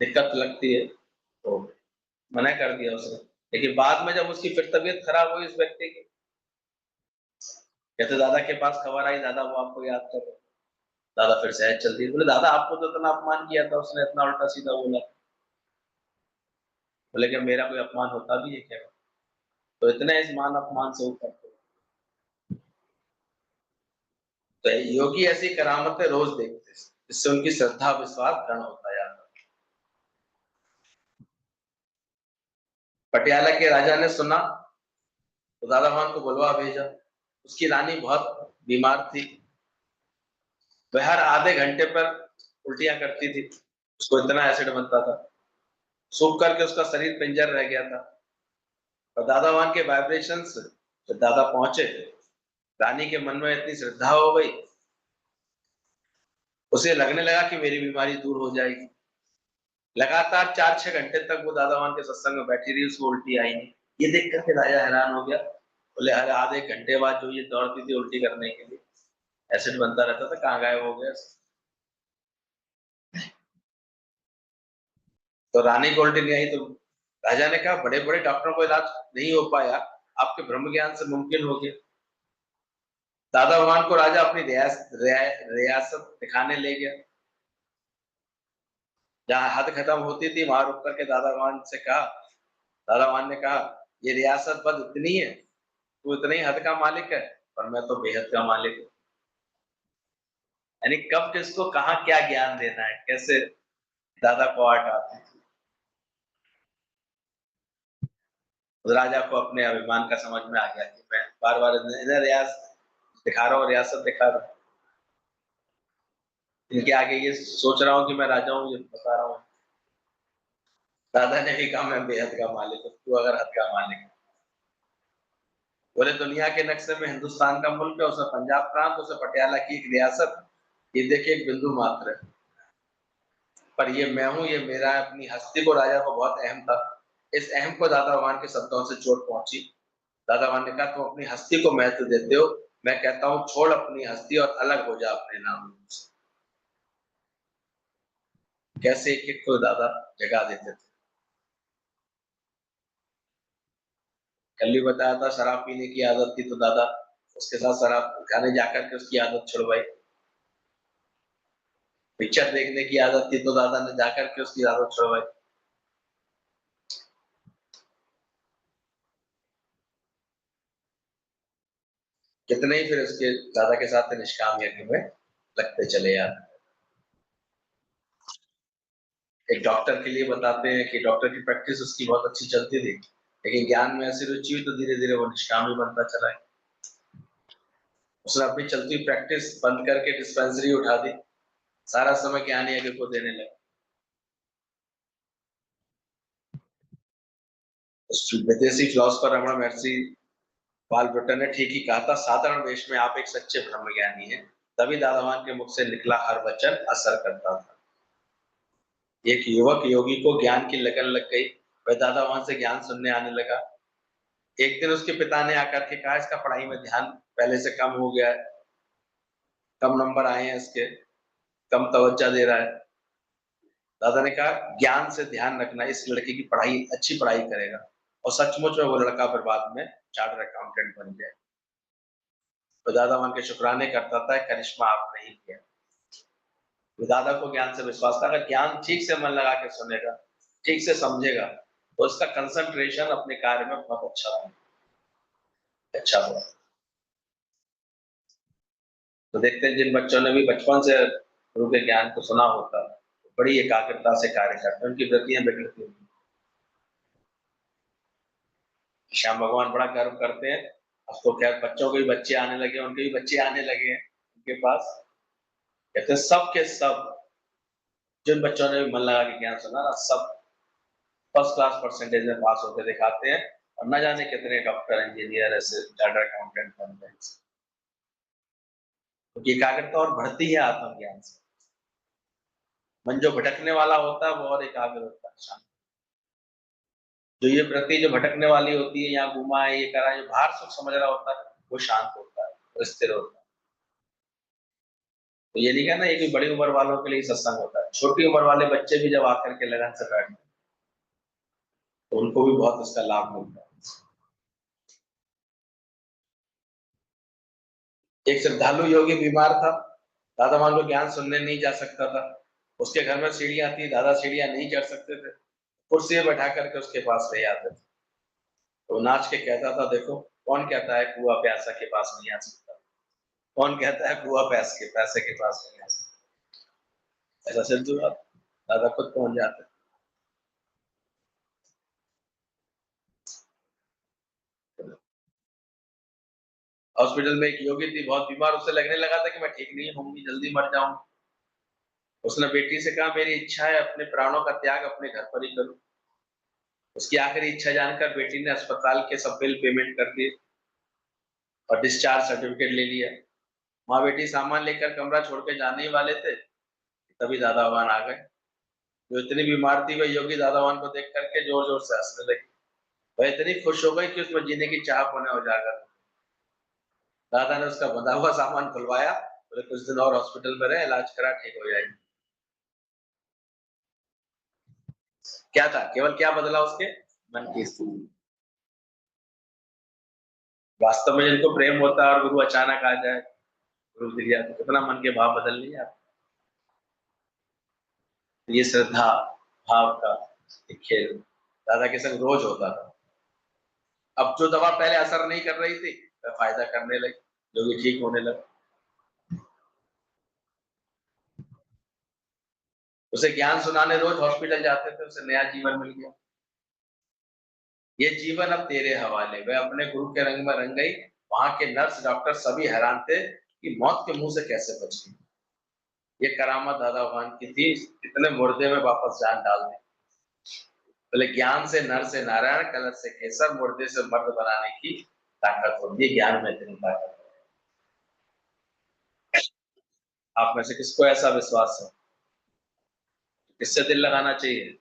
दिक्कत लगती है, तो मना कर दिया उसने। लेकिन बाद में जब उसकी फिर तबीयत खराब हुई इस व्यक्ति की, कहते दादा के पास खबर आई, दादा वो आपको याद कर रहे। दादा फिर सहज चल दिए, बोले दादा आपको तो इतना अपमान किया था उसने, इतना उल्टा सीधा बोला। बोले कि मेरा कोई अपमान होता भी है क्या? तो इतने इस मान अपमान से ऊपर। तो योगी ऐसी करामतें रोज देखते हैं, जिससे उनकी श्रद्धा विश्वास दृढ़ होता जाता है। पटियाला के राजा ने सुना, तो दादा भगवान को बुलवा भेजा। उसकी रानी बहुत बीमार थी, वह हर आधे घंटे पर उल्टियां करती थी, उसको इतना एसिड बनता था, सूख करके उसका शरीर पिंजर रह गया था। और दादा भगवान के वाइब्रेशंस जब दादा पहुंचे, रानी के मन में इतनी श्रद्धा हो गई, उसे लगने लगा कि मेरी बीमारी दूर हो जाएगी। लगातार 4-6 घंटे तक वो दादा भगवान के सत्संग में बैठी रही, उसको उल्टी आई नहीं। ये देख करके राजा हैरान हो गया, बोले अरे आधे घंटे बाद जो ये दौड़ती थी उल्टी करने के लिए, एसिड बनता रहता था, कहाँ गायब हो गया? तो रानी को उल्टी नहीं आई तो राजा ने कहा बड़े बड़े डॉक्टरों को इलाज नहीं हो पाया, आपके ब्रह्म ज्ञान से मुमकिन हो गया। दादा भगवान को राजा अपनी रियासत दिखाने ले गया, जहाँ हद खत्म होती थी वहां रुक करके दादा भगवान से कहा, दादा भगवान ने कहा ये रियासत बस इतनी है, तू इतनी ही हद का मालिक है, पर मैं तो बेहद का मालिक हूँ। यानी कब किसको कहाँ क्या ज्ञान देना है, कैसे दादा को आर्ट आती है। तो राजा को अपने अभिमान का समझ में आ गया कि मैं बार बार इन्हें रियाज दिखा रहा हूँ, रियासत दिखा रहा हूँ, इनके आगे ये सोच रहा हूँ कि मैं राजा हूँ, ये बता रहा हूँ। दादा ने भी कहा मैं बेहद का मालिक हूँ, तू अगर हद का मालिक है। बोले दुनिया के नक्शे में हिंदुस्तान का मुल्क है, उसे पंजाब प्रांत, उसे पटियाला की एक रियासत, ये देखिए एक बिंदु मात्र है, पर ये मैं हूँ, ये मेरा है। अपनी हस्ती को राजा को बहुत अहम था, इस अहम को दादा भगवान के शब्दों से चोट पहुंची। दादा भगवान ने कहा तुम अपनी हस्ती को महत्व देते हो, मैं कहता हूँ छोड़ अपनी हस्ती और अलग हो जा अपने नाम से। कैसे एक एक को दादा जगा देते थे। कल भी बताया था शराब पीने की आदत थी तो दादा उसके साथ शराब खाने जाकर के उसकी आदत छुड़वाई। पिक्चर देखने की आदत थी तो दादा ने जाकर के उसकी आदत छुड़वाई। कितने ही फिर उसके दादा के साथ निष्काम यज्ञ में लगते चले जाते। एक डॉक्टर के लिए बताते हैं कि डॉक्टर की प्रैक्टिस उसकी बहुत अच्छी चलती थी, लेकिन ज्ञान में ऐसी रुचि हुई तो धीरे धीरे वो निष्काम ही बनता चला है। उसने अपनी चलती हुई प्रैक्टिस बंद करके डिस्पेंसरी उठा दी, सारा समय ज्ञान यज्ञ को देने लगा। विदेशी फिलोसफर रमण महर्षि बालभट्ट ने ठीक ही कहा था, साधारण वेश में आप एक सच्चे ब्रह्मज्ञानी हैं, तभी दादा भगवान के मुख से निकला हर वचन असर करता था। एक युवक योगी को ज्ञान की लगन लग गई, वह दादा भगवान से ज्ञान सुनने आने लगा। एक दिन उसके पिता ने आकर के कहा इसका पढ़ाई में ध्यान पहले से कम हो गया है, कम नंबर आए हैं इसके, कम तवज्जो दे रहा है। दादा ने कहा ज्ञान से ध्यान रखना, इस लड़के की पढ़ाई अच्छी पढ़ाई करेगा। और सचमुच में वो लड़का फिर बाद में चार्टर्ड अकाउंटेंट बन गया। तो दादा भगवान के शुक्राने करता था, करिश्मा आप नहीं किया। तो दादा को ज्ञान से विश्वास था, अगर ज्ञान ठीक से मन लगा के सुनेगा, ठीक से समझेगा, तो उसका कंसंट्रेशन अपने कार्य में बहुत अच्छा हुआ। तो देखते हैं जिन बच्चों ने भी बचपन से गुरु के ज्ञान को सुना होता, बड़ी एकाग्रता से कार्य करते हैं, उनकी वृत्तियां बिगड़ती हैं। श्याम भगवान बड़ा गर्व करते हैं, अब तो खैर बच्चों के भी बच्चे आने लगे, उनके भी बच्चे आने लगे हैं उनके पास। कहते हैं सब के सब जिन बच्चों ने भी मन लगा के ज्ञान सुना ना, सब फर्स्ट क्लास परसेंटेज में पास होकर दिखाते हैं, और न जाने कितने डॉक्टर इंजीनियर ऐसे चार्टर्ड अकाउंटेंट बन गए। क्योंकि एकाग्रता और बढ़ती है आत्मज्ञान से। मन जो भटकने वाला होता है वो और एकाग्र होता है, शांत। जो ये वृत्ति जो भटकने वाली होती है, यहाँ घुमा है, ये करा है, जो बाहर सुख समझ रहा होता है, वो शांत होता है, वो स्थिर होता है। तो ये नहीं कहना ये कि बड़ी उम्र वालों के लिए सत्संग होता है, छोटी उम्र वाले बच्चे भी जब आकर के लगन से बैठते हैं तो उनको भी बहुत उसका लाभ मिलता है। एक श्रद्धालु योगी बीमार था, दादा मान को ज्ञान सुनने नहीं जा सकता था। उसके घर में सीढ़ियां थी, दादा सीढ़ियां नहीं चढ़ सकते थे, कुर्सी में बैठा करके उसके पास ले आते थे। तो नाच के कहता था देखो कौन कहता है कुआ प्यासा के पास नहीं आ सकता, कौन कहता है कुआ पैसे के पास नहीं आ सकता। ऐसा सिद्धू दादा खुद पहुंच जाते। हॉस्पिटल में एक योगी थी बहुत बीमार, उसे लगने लगा था कि मैं ठीक नहीं होंगी, जल्दी मर जाऊं। उसने बेटी से कहा मेरी इच्छा है अपने प्राणों का त्याग अपने घर पर ही करूं। उसकी आखिरी इच्छा जानकर बेटी ने अस्पताल के सब बिल पेमेंट कर दिए और डिस्चार्ज सर्टिफिकेट ले लिया। माँ बेटी सामान लेकर कमरा छोड़ के जाने ही वाले थे, तभी दादा भगवान आ गए। जो इतनी बीमार थी वह योगी दादा भगवान को देख करके जोर जोर से हंसने लगी। वह इतनी खुश हो गई कि उसमें जीने की चाह पुनः उजागर। दादा ने उसका बंधा हुआ सामान खुलवाया, बोले कुछ दिन और हॉस्पिटल में रहे, इलाज करा, ठीक हो जाएगी। क्या था, केवल क्या बदला उसके मन की स्थिति। वास्तव में जिनको प्रेम होता है और गुरु अचानक आ जाए, गुरु दिख जाए, तो कितना मन के भाव बदल नहीं जाते। ये श्रद्धा भाव का एक खेल दादा के संग रोज होता था। अब जो दवा पहले असर नहीं कर रही थी, वह फायदा करने लगी, जो भी ठीक होने लगा। उसे ज्ञान सुनाने रोज हॉस्पिटल जाते थे, उसे नया जीवन मिल गया। ये जीवन अब तेरे हवाले। वह अपने गुरु के रंग में रंग गई। वहां के नर्स डॉक्टर सभी हैरान थे कि मौत के मुंह से कैसे बच गई। ये करामत दादा भगवान की थी, इतने मुर्दे में वापस जान डाल दी। बोले ज्ञान से नर से नारायण, कलर से केसर, मुर्दे से मर्द बनाने की ताकत होती है। ज्ञान में इतनी ताकत है। आप में से किसको ऐसा विश्वास है? किससे दिल लगाना चाहिए?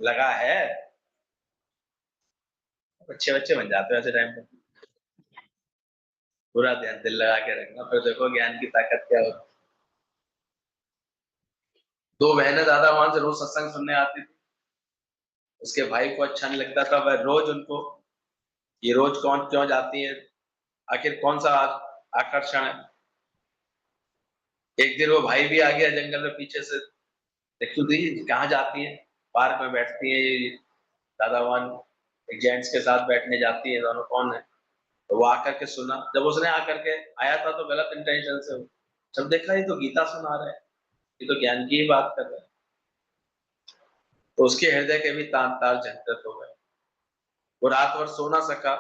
लगा है? अच्छे बच्चे बन जाते हो ऐसे टाइम पे। पूरा ध्यान दिल लगा के रखना, फिर देखो ज्ञान की ताकत क्या होती। दो बहनें दादा वहां से रोज सत्संग सुनने आती थी। उसके भाई को अच्छा नहीं लगता था, वह रोज उनको, ये रोज कौन क्यों जाती है, आखिर कौन सा आकर्षण है। एक दिन वो भाई भी आ गया जंगल में पीछे से, देखो दी कहाँ जाती है, पार्क में बैठती है ये दादा वन, एक जेंट्स के साथ बैठने जाती है, दोनों कौन है। तो वो आकर के सुना, जब उसने आकर के आया था तो गलत इंटेंशन से, जब देखा ये तो गीता सुना रहा है, ये तो ज्ञान की ही बात कर रहा है, तो उसके हृदय के भी तान ताल झंझट हो गए। वो रात भर सो ना सका।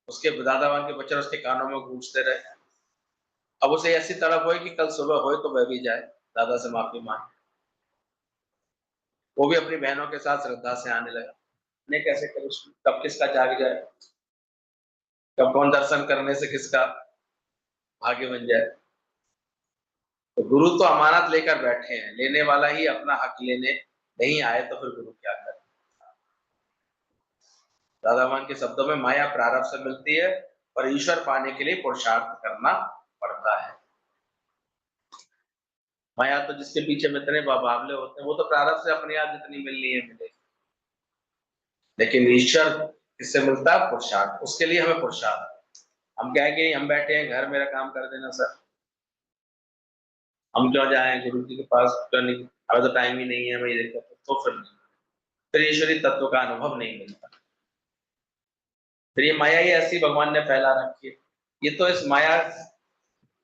उसके दादा वन के बच्चे उसके कानों में गूंजते रहे। अब उसे ऐसी तड़प हुई कि कल सुबह होए तो वह भी जाए, दादा से माफी मांगे। वो भी अपनी बहनों के साथ श्रद्धा से आने लगा। नहीं कैसे करूं, कब किसका जाग जाए, कब कौन दर्शन करने से किसका भाग्य बन जाए। तो गुरु तो अमानत लेकर बैठे हैं, लेने वाला ही अपना हक लेने नहीं आए तो फिर गुरु क्या करे। दादा मान के शब्दों में माया प्रारब्ध से मिलती है, और ईश्वर पाने के लिए पुरुषार्थ करना पड़ता है। माया तो जिसके पीछे में इतने बावले होते हैं, वो तो प्रारब्ध से अपने आप जितनी मिलनी है मिलेगी। लेकिन ईश्वर किससे मिलता है? पुरुषार्थ। उसके लिए हमें पुरुषार्थ। हम कहेंगे हम बैठे हैं घर, मेरा काम कर देना सर, हम क्यों जाएं गुरु जी के पास, क्यों नहीं, हमें तो टाइम ही नहीं है, हमें ये दिक्कत है, तो फिर ईश्वरी तत्व का अनुभव नहीं मिलता। फिर ये माया ही ऐसी भगवान ने फैला रखी है। ये तो इस माया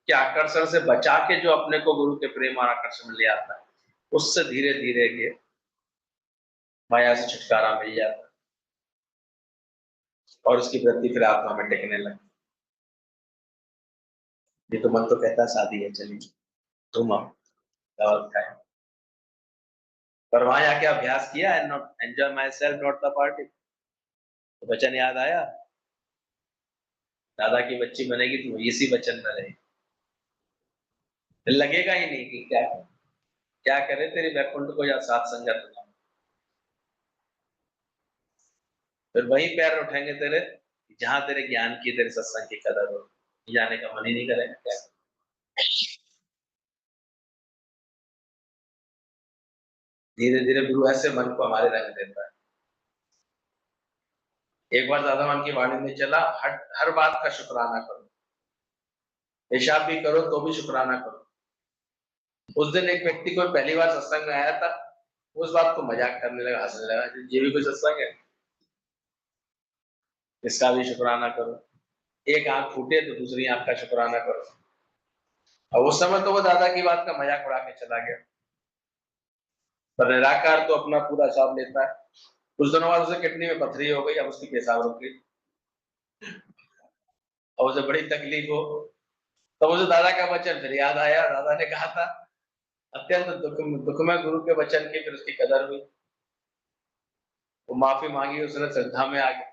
के आकर्षण से बचा के जो अपने को गुरु के प्रेम और आकर्षण में ले आता है, उससे धीरे धीरे ये माया से छुटकारा मिल जाता है, और उसकी वृत्ति फिर आत्मा में टिकने लगती। ये तो मन तो कहता है शादी है, चलिए तुम दावत खाए, पर वहां जाके अभ्यास किया, and not enjoy my self not the party. तो वचन याद आया, दादा की बच्ची बनेगी तो इसी वचन में रहे। लगेगा ही नहीं कि क्या क्या करे तेरी वैकुंठ को या साथ संगत ना। फिर वही पैर उठेंगे तेरे, जहां तेरे ज्ञान की, तेरे सत्संग की कदर हो, जाने का मन ही नहीं करेगा क्या। धीरे धीरे गुरु ऐसे मन को हमारे रंग देता है। एक बार दादा मन की वाणी में चला, हर बात का शुक्राना करो, पेशाब भी करो तो भी शुक्राना करो। उस दिन एक व्यक्ति को पहली बार सत्संग में आया था, उस बात को मजाक करने लगा, हंसने लगा, ये भी कोई सत्संग है, इसका भी शुक्राना करो। एक आंख फूटे तो दूसरी आंख का शुक्राना करो। और उस समय तो वो दादा की बात का मजाक उड़ा के चला गया, पर निराकार तो अपना पूरा हिसाब लेता है। कुछ दिनों बाद उसे किडनी में पथरी हो गई, अब उसकी पेशाब रुक गई, और उसे बड़ी तकलीफ हो। तो मुझे दादा का वचन फिर याद आया, दादा ने कहा था अत्यंत दुख में गुरु के वचन की फिर उसकी कदर हुई। वो माफी मांगी, उसने श्रद्धा में आ गया,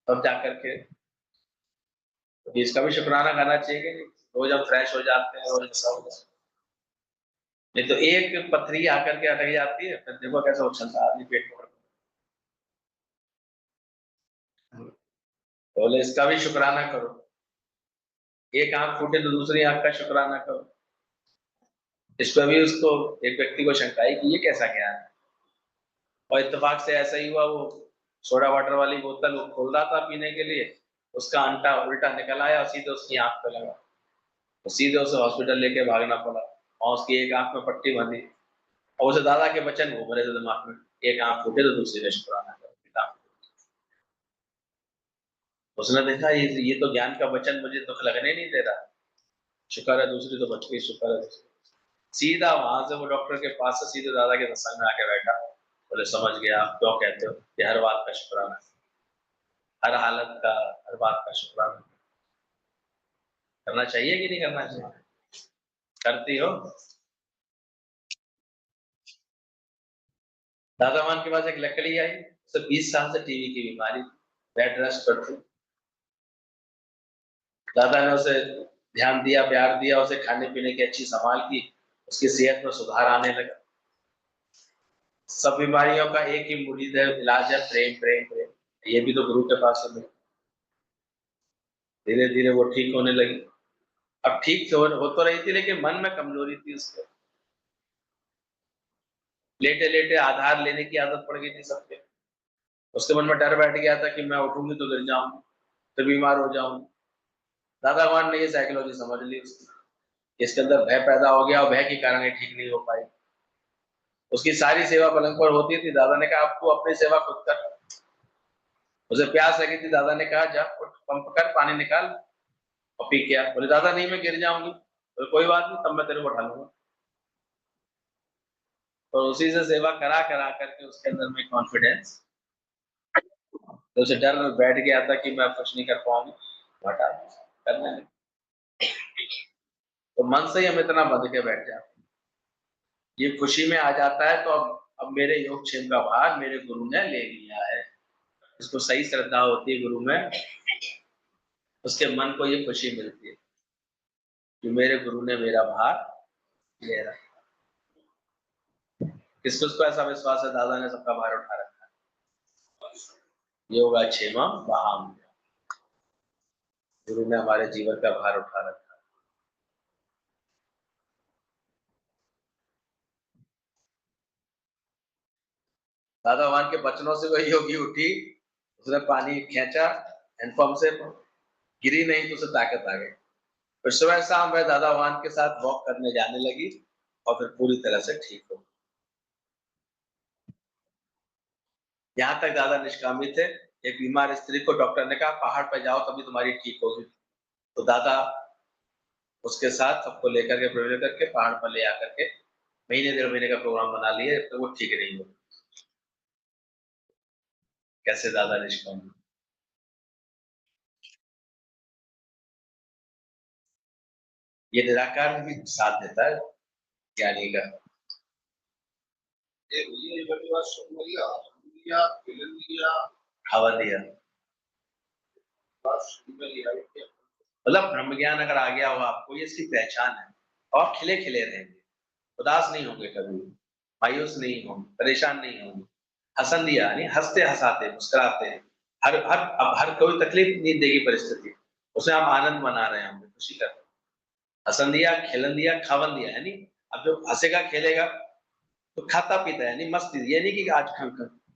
तब जाकर के तो इसका भी शुक्राना करना चाहिए कि रोज हम फ्रेश हो जाते हैं, रोज ऐसा हो जाता है। नहीं तो एक पथरी आकर के अटक जाती है, फिर देखो कैसे उछलता आदमी पेट पकड़। तो बोले इसका भी शुक्राना करो, एक आंख फूटे तो दूसरी आंख का शुक्राना करो। इस पर भी उसको एक व्यक्ति को शंका आई कि ये कैसा ज्ञान है। और इत्तेफाक से ऐसा ही हुआ, वो सोडा वाटर वाली बोतल वो खोल रहा था पीने के लिए, उसका अंटा उल्टा निकल आया और सीधे उसकी आंख पे लगा, तो सीधे उसे हॉस्पिटल लेके भागना पड़ा। और उसकी एक आंख में पट्टी बांधी, और उसे दादा के वचन घूम रहे थे दिमाग में, एक आंख फूटे तो दूसरी का शुक्राना करो। उसने देखा ये तो ज्ञान का वचन मुझे दुख लगने नहीं दे रहा, शुक्र है दूसरी तो बच गई, शुक्र है दूसरी। सीधा वहां से वो डॉक्टर के पास से सीधे दादा के सत्संग में आके बैठा, बोले समझ गया आप क्यों कहते हो कि हर बात का शुक्राना, हर हालत का, हर बात का शुक्राना करना चाहिए कि नहीं करना चाहिए? करती हो? दादा मान के पास एक लकड़ी आई, उसे 20 साल से टीवी की बीमारी, बेड रेस्ट पर थी। दादा ने उसे ध्यान दिया, प्यार दिया, उसे खाने पीने की अच्छी संभाल की, उसकी सेहत में सुधार आने लगा। सब बीमारियों का एक ही मुरीद है, इलाज है प्रेम प्रेम प्रेम। ये भी तो गुरु के पास है। धीरे धीरे वो ठीक होने लगी। अब ठीक हो तो रही थी, लेकिन मन में कमजोरी थी उसके, लेटे लेटे आधार लेने की आदत पड़ गई थी सबके। उसके मन में डर बैठ गया था कि मैं उठूंगी तो गिर जाऊंगी, तो बीमार हो जाऊंगी। दादा भगवान ने ये साइकोलॉजी समझ ली उसकी, इसके अंदर भय पैदा हो गया और भय के कारण ये ठीक नहीं हो पाई। उसकी सारी सेवा पलंग पर होती थी। दादा ने कहा अब तू अपनी सेवा खुद कर। उसे प्यास लगी थी, दादा ने कहा जा उठ पंप कर पानी निकाल और पी के आ। बोले दादा नहीं मैं गिर जाऊंगी। बोले कोई बात नहीं, तब मैं तेरे को उठा लूंगा। तो उसी से सेवा करा करा करके उसके अंदर में कॉन्फिडेंस, तो उसे डर बैठ गया था कि मैं कुछ नहीं कर पाऊंगी, हटा करने लगे। तो मन से ही हम इतना बंध के बैठ जाते, ये खुशी में आ जाता है तो अब मेरे योगक्षेम का भार मेरे गुरु ने ले लिया है। इसको सही श्रद्धा होती है गुरु में, उसके मन को ये खुशी मिलती है कि मेरे गुरु ने मेरा भार ले रखा। किस किस को ऐसा विश्वास है दादा ने सबका भार उठा रखा है? योगाक्षेम वहाम, गुरु ने हमारे जीवन का भार उठा रखा है। दादा भगवान के बचनों से वही योगी उठी, उसने पानी खींचा हैंडपंप से, गिरी नहीं तो उसे ताकत आ गई। फिर सुबह शाम वह दादा भगवान के साथ वॉक करने जाने लगी और फिर पूरी तरह से ठीक हो। यहाँ तक दादा निष्कामी थे। एक बीमार स्त्री को डॉक्टर ने कहा पहाड़ पर जाओ तभी तुम्हारी ठीक होगी, तो दादा उसके साथ सबको लेकर के प्रयोग करके पहाड़ पर ले आकर के महीने 1.5 महीने का प्रोग्राम बना लिए, तो वो ठीक नहीं हो। कैसे दादा निष्कामी। ये निराकार भी साथ देता है ज्ञानी का। ये बड़ी बात सुन लिया, खेल लिया, हवा दिया, बात सुन लिया। मतलब ब्रह्म ज्ञान अगर आ गया हो आपको, ये इसकी पहचान है। और आप खिले खिले रहेंगे, उदास नहीं होंगे, कभी मायूस नहीं होंगे, परेशान नहीं होंगे। हसन दिया यानी हंसते हंसाते मुस्कुराते हैं। अब हर कोई तकलीफ नहीं देगी परिस्थिति, उसे हम आनंद मना रहे हैं, खुशी कर रहे हैं। हसन दिया, खेलन दिया, खावन दिया, यानी अब जो हंसेगा खेलेगा तो खाता पीता है, यानी मस्ती। ये नहीं कि आज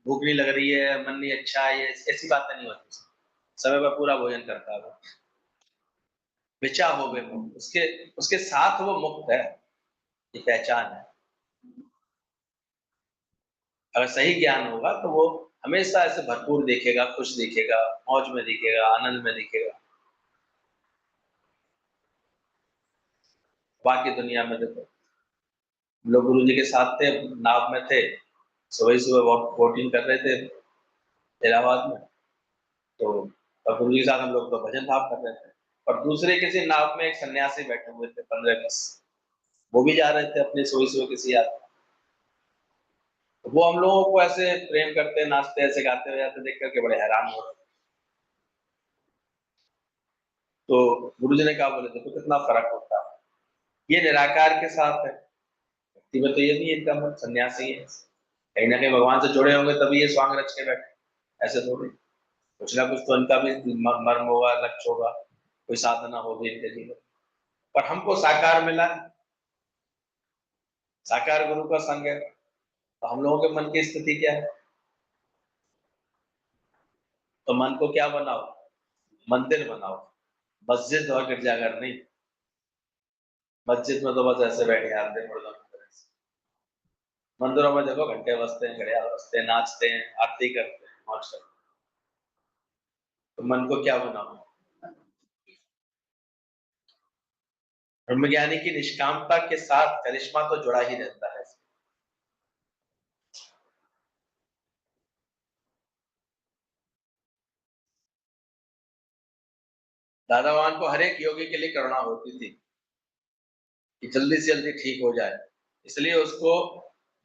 भूख नहीं लग रही है, मन नहीं अच्छा है, ऐसी बातें नहीं होती। समय पर पूरा भोजन करता है वो, विचा हो गए मुक्त, उसके उसके साथ वो मुक्त है, ये पहचान है। अगर सही ज्ञान होगा तो वो हमेशा ऐसे भरपूर देखेगा, खुश दिखेगा, मौज में दिखेगा, आनंद में दिखेगा। बाकी दुनिया में देखो, हम लोग गुरु जी के साथ थे, नाव में थे, सुबह सुबह बोटिंग कर रहे थे इलाहाबाद में, तो गुरु जी के साथ हम लोग तो भजन भाव कर रहे थे। और दूसरे किसी नाव में एक सन्यासी बैठे हुए थे 15-20, वो भी जा रहे थे अपने सुबह सुबह किसी यात्रा। वो हम लोगों को ऐसे प्रेम करते, नाचते, ऐसे गाते हुए जाते देख करके बड़े हैरान हो रहे। तो गुरु जी ने कहा, बोले देखो कितना फर्क होता है, ये निराकार के साथ है, व्यक्ति में तो ये नहीं है इनका मन सन्यासी है, कहीं ना कहीं भगवान से जुड़े होंगे तभी ये स्वांग रच के बैठे, ऐसे थोड़ी। कुछ ना कुछ तो इनका भी मर्म होगा, लक्ष्य होगा, कोई साधना होगी इनके जीवन। पर हमको साकार मिला, साकार गुरु का संग है, तो हम लोगों के मन की स्थिति क्या है? तो मन को क्या बनाओ? मंदिर बनाओ, मस्जिद और गिरजाघर नहीं। मस्जिद में तो बस ऐसे बैठे आते हैं, मंदिरों में देखो घंटे बजते हैं, घड़ियाल बजते हैं, नाचते हैं, आरती करते हैं, मौज करते हैं। तो मन को क्या बनाओ? ब्रह्मज्ञानी की निष्कामता के साथ करिश्मा तो जुड़ा ही रहता है। दादा भगवान को हर एक योगी के लिए करुणा होती थी कि जल्दी से जल्दी ठीक हो जाए, इसलिए उसको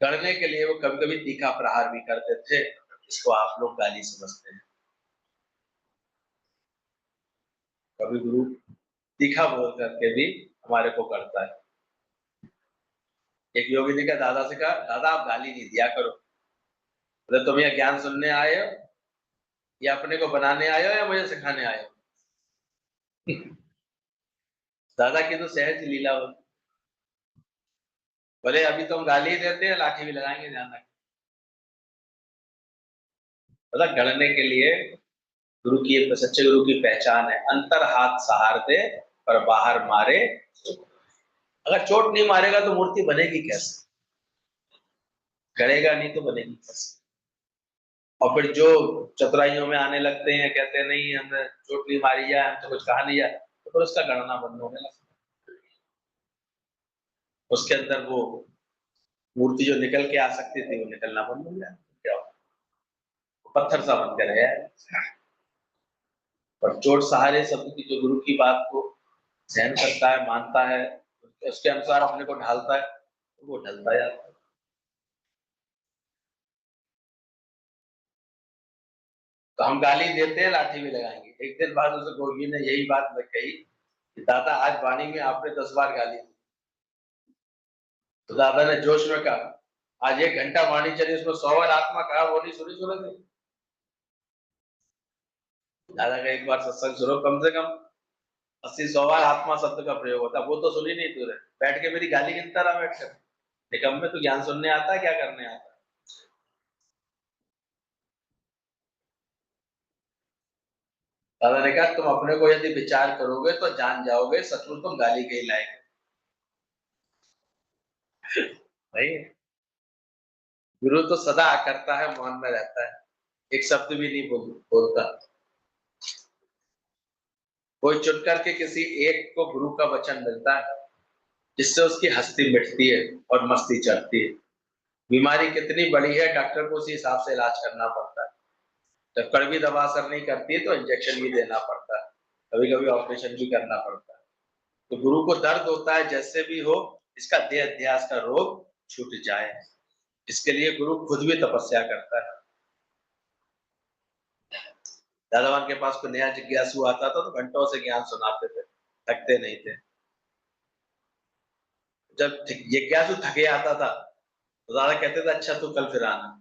डरने के लिए वो कभी कभी तीखा प्रहार भी करते थे। इसको आप लोग गाली समझते हैं। कभी गुरु तीखा बोल करके भी हमारे को करता है। एक योगी ने कहा दादा से, कहा दादा आप गाली नहीं दिया करो, मतलब तुम यहाँ ज्ञान सुनने आए हो या अपने को बनाने आए हो या मुझे सिखाने आए हो? दादा की तो सहज लीला होती। बोले अभी तो हम गाली ही देते हैं, लाठी भी लगाएंगे, ध्यान रखें। मतलब गढ़ने के लिए गुरु की, सच्चे गुरु की पहचान है अंतर हाथ सहार दे और बाहर मारे। अगर चोट नहीं मारेगा तो मूर्ति बनेगी कैसे? गड़ेगा नहीं तो बनेगी कैसे? और फिर जो चतुराइयों में आने लगते हैं, कहते हैं नहीं हमने चोट नहीं मारी है, हम तो कुछ कहा नहीं है, तो फिर उसका गणना बंद होने लगता है। उसके अंदर वो मूर्ति जो निकल के आ सकती थी वो निकलना बंद हो गया। क्या हुआ? पत्थर सा बन के रह गया। और चोट सहारे शब्द की जो गुरु की बात को सहन करता है, मानता है, उसके अनुसार अपने को ढालता है, तो वो ढलता जाता है। तो हम गाली देते हैं, लाठी भी लगाएंगे। एक दिन बाद उसे गोगी ने यही बात कही कि दादा आज वाणी में आपने 10 बार गाली दी। तो दादा ने जोश में कहा आज 1 घंटा वाणी चली, उसमें 100 बार आत्मा कहा, वो नहीं सुनी सुने थे। दादा का एक बार सत्संग सुनो, कम से कम 80-100 बार आत्मा शब्द का प्रयोग होता, वो तो सुनी नहीं तूने, बैठ के मेरी गाली गिनता रहा बैठ कर। निकम्मे तू ज्ञान सुनने आता है, क्या करने आता है? दादा ने कहा तुम अपने को यदि विचार करोगे तो जान जाओगे शत्रु तुम गाली के ही लायक नहीं। गुरु तो सदा करता है, मौन में रहता है, एक शब्द भी नहीं बोलता। कोई चुन करके किसी एक को गुरु का वचन मिलता है जिससे उसकी हस्ती मिटती है और मस्ती चढ़ती है। बीमारी कितनी बड़ी है, डॉक्टर को उसी हिसाब से इलाज करना पड़ता है। जब कड़वी दवा असर नहीं करती है तो इंजेक्शन भी देना पड़ता है, कभी कभी ऑपरेशन भी करना पड़ता है। तो गुरु को दर्द होता है जैसे भी हो, इसका देह अध्यास का रोग छूट जाए, इसके लिए गुरु खुद भी तपस्या करता है। दादावान के पास कोई नया जिज्ञासु आता था तो घंटों से ज्ञान सुनाते थे, थकते नहीं थे। जब जिज्ञासु थके आता था तो दादा कहते थे अच्छा तू कल फिर आना।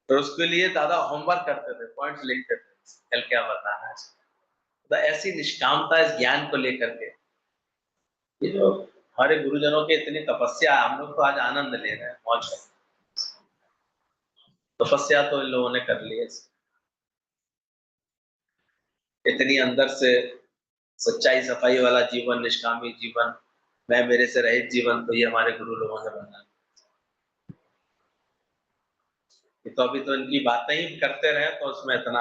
तो उसके लिए दादा होमवर्क करते थे, पॉइंट्स लिखते थे, कल क्या बताना है। तो ऐसी निष्कामता इस ज्ञान को लेकर के, ये जो हमारे गुरुजनों की इतनी तपस्या, हम लोग तो आज आनंद ले रहे हैं, मौज कर। तपस्या तो इन लोगों ने कर ली है, इतनी अंदर से सच्चाई सफाई वाला जीवन, निष्कामी जीवन, मैं मेरे से रहित जीवन, तो ये हमारे गुरु लोगों ने बना। तो अभी तो इनकी बातें ही करते रहे तो उसमें इतना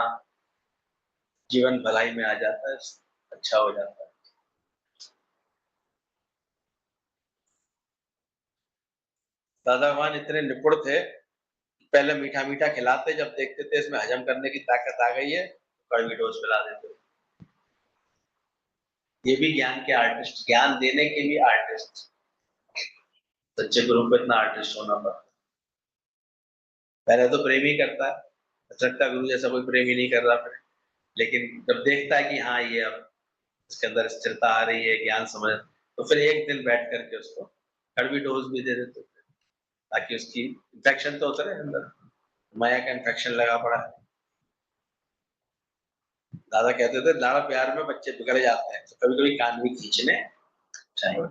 जीवन भलाई में आ जाता है, अच्छा हो जाता है। दादा भगवान इतने निपुण थे, पहले मीठा मीठा खिलाते, जब देखते थे इसमें हजम करने की ताकत आ गई है तो कड़वी डोज पिला देते। ये भी ज्ञान के आर्टिस्ट, ज्ञान देने के लिए आर्टिस्ट। सच्चे गुरु को इतना आर्टिस्ट होना पड़ता। पहले तो प्रेम ही करता है, सच्चा गुरु जैसा कोई प्रेम ही नहीं कर रहा फिर, लेकिन जब देखता है कि हाँ ये अब इसके अंदर स्थिरता आ रही है, ज्ञान समझ, तो फिर एक दिन बैठ करके उसको कड़वी डोज भी दे देते थे ताकि उसकी इन्फेक्शन तो उतरे अंदर, माया का इन्फेक्शन लगा पड़ा है। दादा कहते थे लाड़ प्यार में बच्चे बिगड़ जाते हैं, तो कभी कभी कान भी खींचने चाहिए।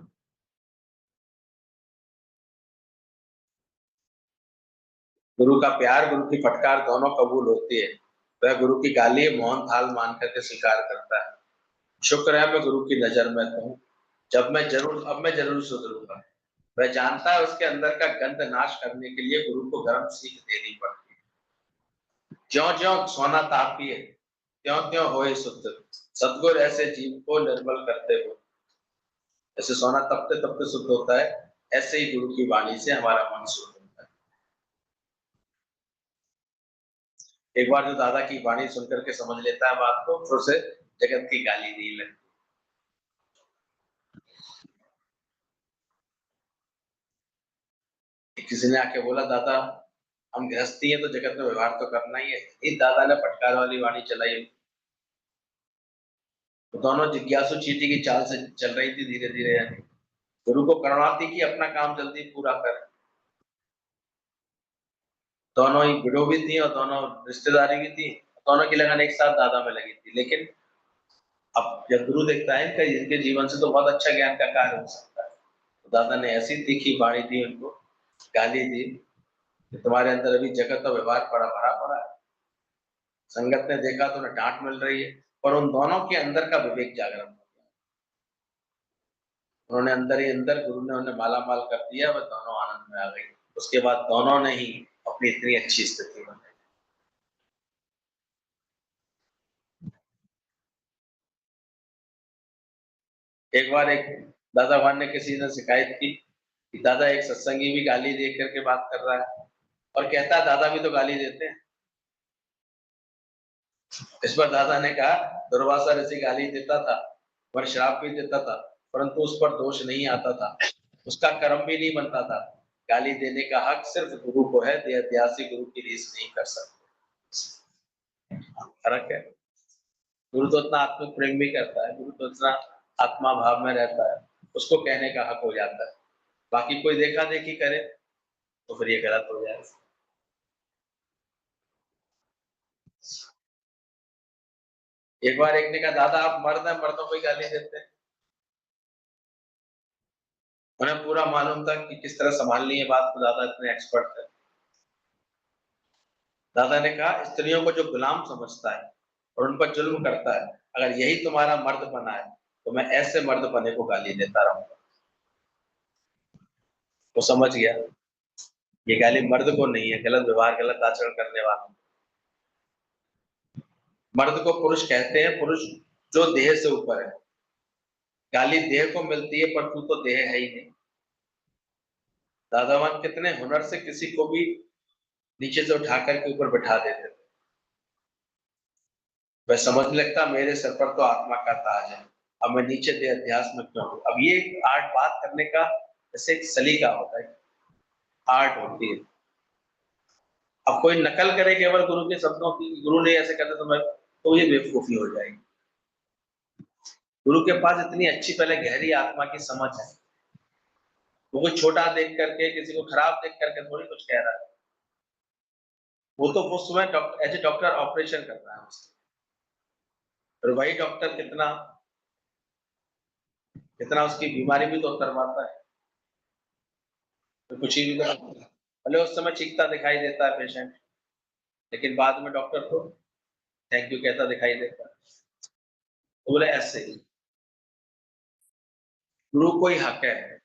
गुरु का प्यार, गुरु की फटकार दोनों कबूल होती है। वह गुरु की गाली मोहन थाल मान करके स्वीकार करता है। शुक्र है मैं गुरु की नजर में हूँ, अब मैं जरूर सुधरूंगा। वह जानता है उसके अंदर का गंध नाश करने के लिए गुरु को गर्म सीख देनी पड़ती है। ज्यों ज्यों सोना तापी है, त्यों त्यों होए शुद्ध। सद्गुर ऐसे जीव को निर्मल करते हो। जैसे सोना तपते तपते शुद्ध होता है, ऐसे ही गुरु की वाणी से हमारा मन शुद्ध होता है। एक बार जो दादा की वाणी सुनकर के समझ लेता है बात को, फिर उसे जगत की गाली नहीं लगती। किसी ने आके बोला दादा हम गृहस्थी है तो जगत में व्यवहार तो करना ही है। इस दादा ने फटकार वाली वाणी चलाई, तो दोनों जिज्ञासु चींटी की चाल से चल रही थी धीरे धीरे। यानी गुरु को करुणा थी कि अपना काम जल्दी पूरा कर। दोनों ही विडो भी थी और दोनों रिश्तेदारी भी थी, दोनों की लगन एक साथ दादा में लगी थी। लेकिन अब जब गुरु देखता है कि इनके जीवन से तो बहुत अच्छा ज्ञान का कार्य हो सकता है, तो दादा ने ऐसी तीखी वाणी दी उनको, गाली दी कि तुम्हारे अंदर अभी जगत का व्यवहार भरा पड़ा है। संगत ने देखा तो उन्हें डांट मिल रही है, पर उन दोनों के अंदर का विवेक जागरण हो गया। उन्होंने अंदर ही अंदर, गुरु ने उन्हें माला माल कर दिया, वह दोनों आनंद में आ गई। उसके बाद दोनों ने ही अपनी इतनी अच्छी स्थिति बनाई। एक बार एक दादा भगवान ने किसी ने शिकायत की कि दादा एक सत्संगी भी गाली दे करके बात कर रहा है और कहता है दादा भी तो गाली देते हैं। इस पर दादा ने कहा दुर्वासा ऋषि गाली देता था पर श्राप भी देता था, परंतु उस पर दोष नहीं आता था, उसका कर्म भी नहीं बनता था। गाली देने का हक सिर्फ गुरु को है, देहाध्यासी गुरु की रीस नहीं कर सकते। फर्क है। गुरु तो इतना आत्मिक प्रेम भी करता है, गुरु तो इतना आत्मा भाव में रहता है, उसको कहने का हक हो जाता है। बाकी कोई देखा देखी करे तो फिर ये गलत हो जाए। एक बार एक ने कहा दादा आप मर्द हैं, मर्दों को ही गाली देते हैं। उन्हें पूरा मालूम था कि किस तरह संभालनी है बात को, दादा इतने एक्सपर्ट थे। दादा ने कहा स्त्रियों को जो गुलाम समझता है और उन पर जुल्म करता है, अगर यही तुम्हारा मर्द बना है तो मैं ऐसे मर्द बने को गाली देता रहूंगा। वो समझ गया ये गाली मर्द को नहीं है, गलत व्यवहार गलत आचरण करने वालों। मर्द को पुरुष कहते हैं, पुरुष जो देह से ऊपर है। गाली देह को मिलती है पर तू तो देह है ही नहीं। दादावान कितने हुनर से किसी को भी नीचे से उठा करके ऊपर बैठा देते थे। वह समझ लगता मेरे सर पर तो आत्मा का ताज है, अब मैं नीचे दे अध्यास में क्यों हूं। अब ये आर्ट बात करने का जैसे एक सलीका होता है, आर्ट होती है। अब कोई नकल करे केवल गुरु के शब्दों की, गुरु ने ऐसे कहते तो ये बेवकूफी हो जाएगी। गुरु के पास इतनी अच्छी पहले गहरी आत्मा की समझ है, वो कोई छोटा देख करके किसी को खराब देख करके थोड़ी कुछ कह रहा है। वो तो उस समय doctor as a doctor operation कर रहा है उसके, और वही डॉक्टर कितना कितना उसकी बीमारी भी तो उतरवाता है। तो कुछ ही भी तो भले उस समय चीखता दिखाई देता है पेशेंट, लेकिन बाद में डॉक्टर को थैंक यू कहता दिखाई देता है। तो बोले ऐसे ही गुरु को ही हक है,